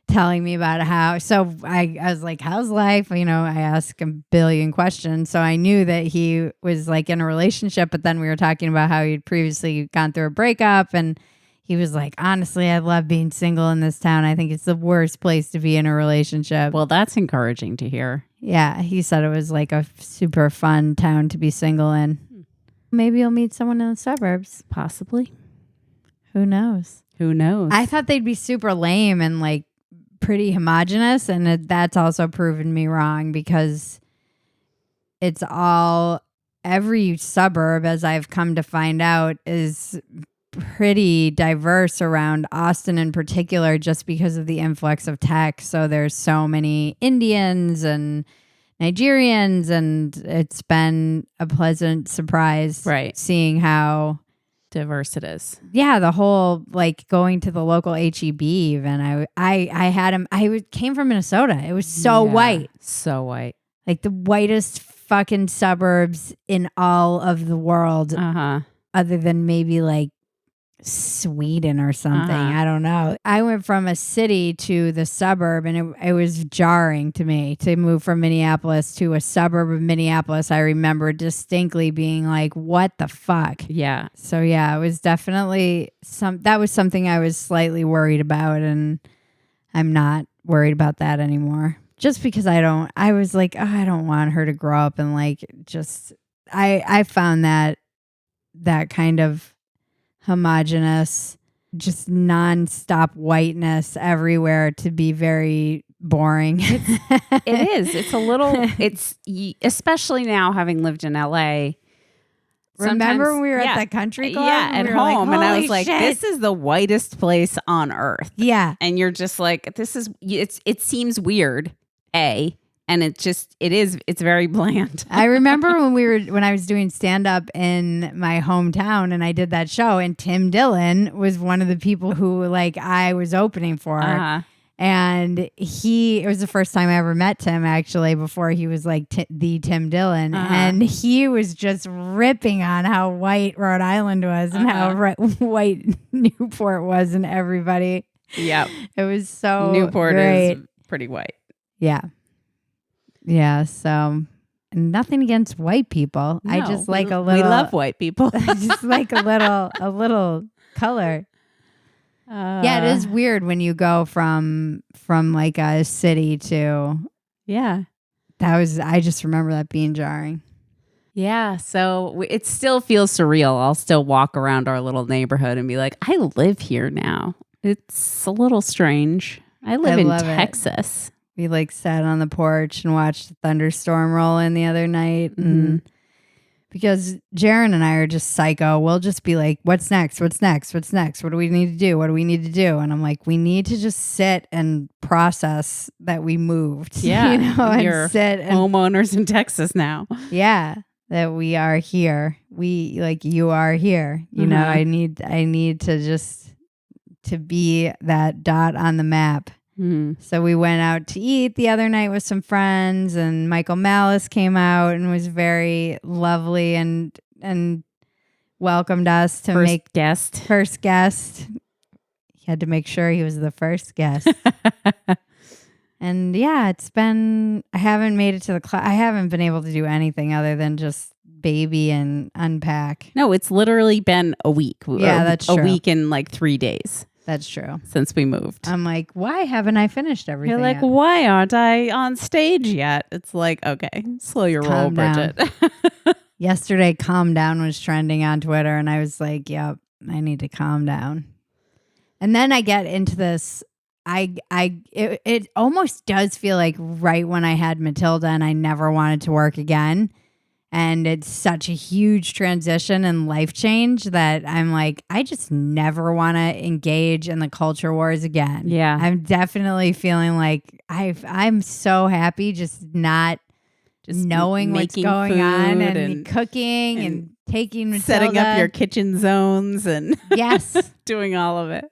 A: telling me about how. So I was like, how's life? You know, I asked a billion questions, so I knew that he was like in a relationship. But then we were talking about how he'd previously gone through a breakup, and he was like, honestly, I love being single in this town. I think it's the worst place to be in a relationship.
C: Well, that's encouraging to hear.
A: Yeah, he said it was like a super fun town to be single in. Maybe you'll meet someone in the suburbs.
C: Possibly.
A: Who knows?
C: Who knows?
A: I thought they'd be super lame and like pretty homogenous, and that's also proven me wrong because it's all, every suburb, as I've come to find out, is pretty diverse around Austin in particular, just because of the influx of tech. So there's so many Indians and Nigerians, and it's been a pleasant surprise,
C: right,
A: seeing how
C: diverse it is.
A: Yeah, the whole like going to the local HEB even. I had him. Came from Minnesota. It was so white,
C: so white,
A: like the whitest fucking suburbs in all of the world, other than maybe like Sweden or something. I don't know. I went from a city to the suburb, and it was jarring to me to move from Minneapolis to a suburb of Minneapolis. I remember distinctly being like, what the fuck?
C: Yeah.
A: So yeah, it was definitely that was something I was slightly worried about, and I'm not worried about that anymore. Just because I was like, oh, I don't want her to grow up and like just I found that kind of homogenous, just nonstop whiteness everywhere to be very boring.
C: It is. It's a little, it's especially now having lived in LA.
A: Remember when we were at the country club?
C: Yeah, at home.
A: Like,
C: and I was like,
A: shit.
C: this is the whitest place on earth.
A: Yeah.
C: And you're just like, it seems weird, and it's very bland.
A: I remember when I was doing stand up in my hometown, and I did that show, and Tim Dillon was one of the people who like I was opening for. And it was the first time I ever met Tim, actually, before he was like the Tim Dillon. And he was just ripping on how white Rhode Island was and how white Newport was, and everybody.
C: Yeah.
A: It was so
C: Newport
A: great.
C: is pretty white.
A: Yeah. Yeah. So nothing against white people.
C: No,
A: I just like a little.
C: We love white people.
A: I just like a little color. Yeah, it is weird when you go from like a city to.
C: Yeah.
A: I just remember that being jarring.
C: Yeah, so it still feels surreal. I'll still walk around our little neighborhood and be like, I live here now. It's a little strange. I live in Texas.
A: We like sat on the porch and watched a thunderstorm roll in the other night. And because Jaron and I are just psycho, we'll just be like, what's next? What's next? What's next? What do we need to do? What do we need to do? And I'm like, we need to just sit and process that we moved.
C: Yeah.
A: And
C: you're
A: sit and
C: homeowners in Texas now.
A: Yeah. That we are here. You are here. You know, I need to just to be that dot on the map. So we went out to eat the other night with some friends, and Michael Malice came out and was very lovely and welcomed us to first guest. He had to make sure he was the first guest. And yeah, I haven't made it to the class. I haven't been able to do anything other than just baby and unpack.
C: No, it's literally been a week.
A: Yeah, that's true.
C: A week and like 3 days.
A: That's true.
C: Since we moved.
A: I'm like, why haven't I finished everything?
C: You're like,
A: yet?
C: why aren't I on stage yet? It's like, okay, slow your roll, Bridget.
A: Yesterday, calm down was trending on Twitter, and I was like, yep, I need to calm down. And then I get into this. It almost does feel like right when I had Matilda and I never wanted to work again. And it's such a huge transition and life change that I'm like, I just never want to engage in the culture wars again.
C: Yeah.
A: I'm definitely feeling like I'm so happy just not knowing what's going on and cooking and taking Matilda.
C: Setting up your kitchen zones and
A: yes,
C: doing all of it.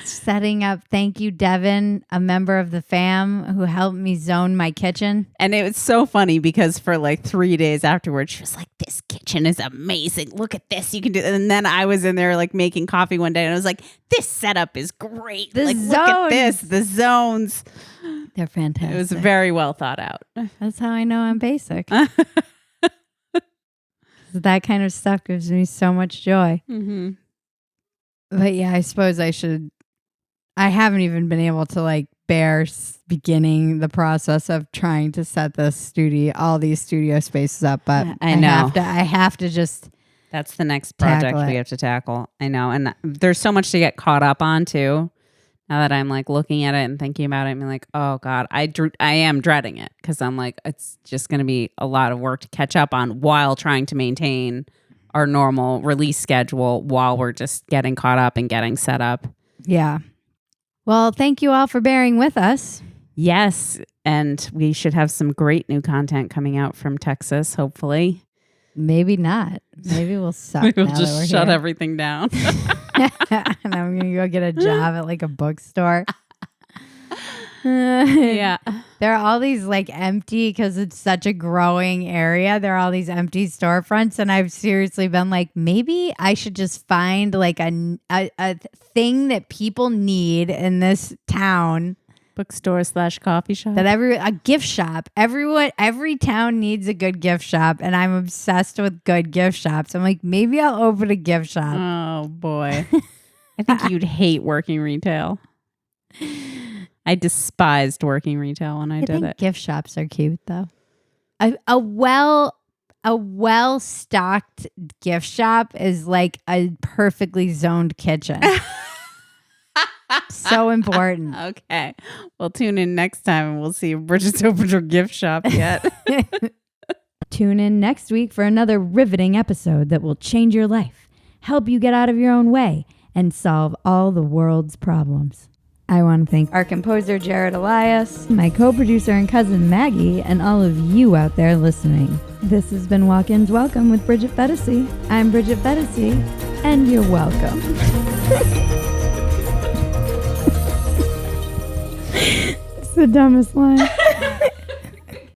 A: Setting up. Thank you, Devin, a member of the fam who helped me zone my kitchen.
C: And it was so funny because for like 3 days afterwards, she was like, this kitchen is amazing. Look at this. You can do it. And then I was in there like making coffee one day and I was like, this setup is great. Look at this. The zones.
A: They're fantastic.
C: It was very well thought out.
A: That's how I know I'm basic. That kind of stuff gives me so much joy.
C: Mm-hmm.
A: But yeah, I suppose I haven't even been able to like bear beginning the process of trying to set all these studio spaces up. But
C: I know.
A: I have to just.
C: That's the next project we have to tackle. I know. And there's so much to get caught up on too. Now that I'm like looking at it and thinking about it, I'm like, oh God, I am dreading it because I'm like, it's just going to be a lot of work to catch up on while trying to maintain our normal release schedule while we're just getting caught up and getting set up.
A: Yeah. Well, thank you all for bearing with us.
C: Yes. And we should have some great new content coming out from Texas, hopefully.
A: Maybe not. Maybe we'll suck.
C: Maybe we'll just shut everything down.
A: And I'm going to go get a job at like a bookstore.
C: Yeah.
A: There are all these like empty, because it's such a growing area. There are all these empty storefronts. And I've seriously been like, maybe I should just find like a thing that people need in this town.
C: Bookstore / coffee shop.
A: A gift shop. Every town needs a good gift shop, and I'm obsessed with good gift shops. I'm like, maybe I'll open a gift shop.
C: Oh boy. I think you'd hate working retail. I despised working retail when I did it.
A: Gift shops are cute though. A well-stocked gift shop is like a perfectly zoned kitchen. So important.
C: Okay. Well, tune in next time and we'll see if Bridget's opened her gift shop yet.
A: Tune in next week for another riveting episode that will change your life, help you get out of your own way, and solve all the world's problems. I want to thank our composer, Jared Elias, my co-producer and cousin, Maggie, and all of you out there listening. This has been Walk-Ins Welcome with Bridget Phetasy. I'm Bridget Phetasy, and you're welcome. It's the dumbest line.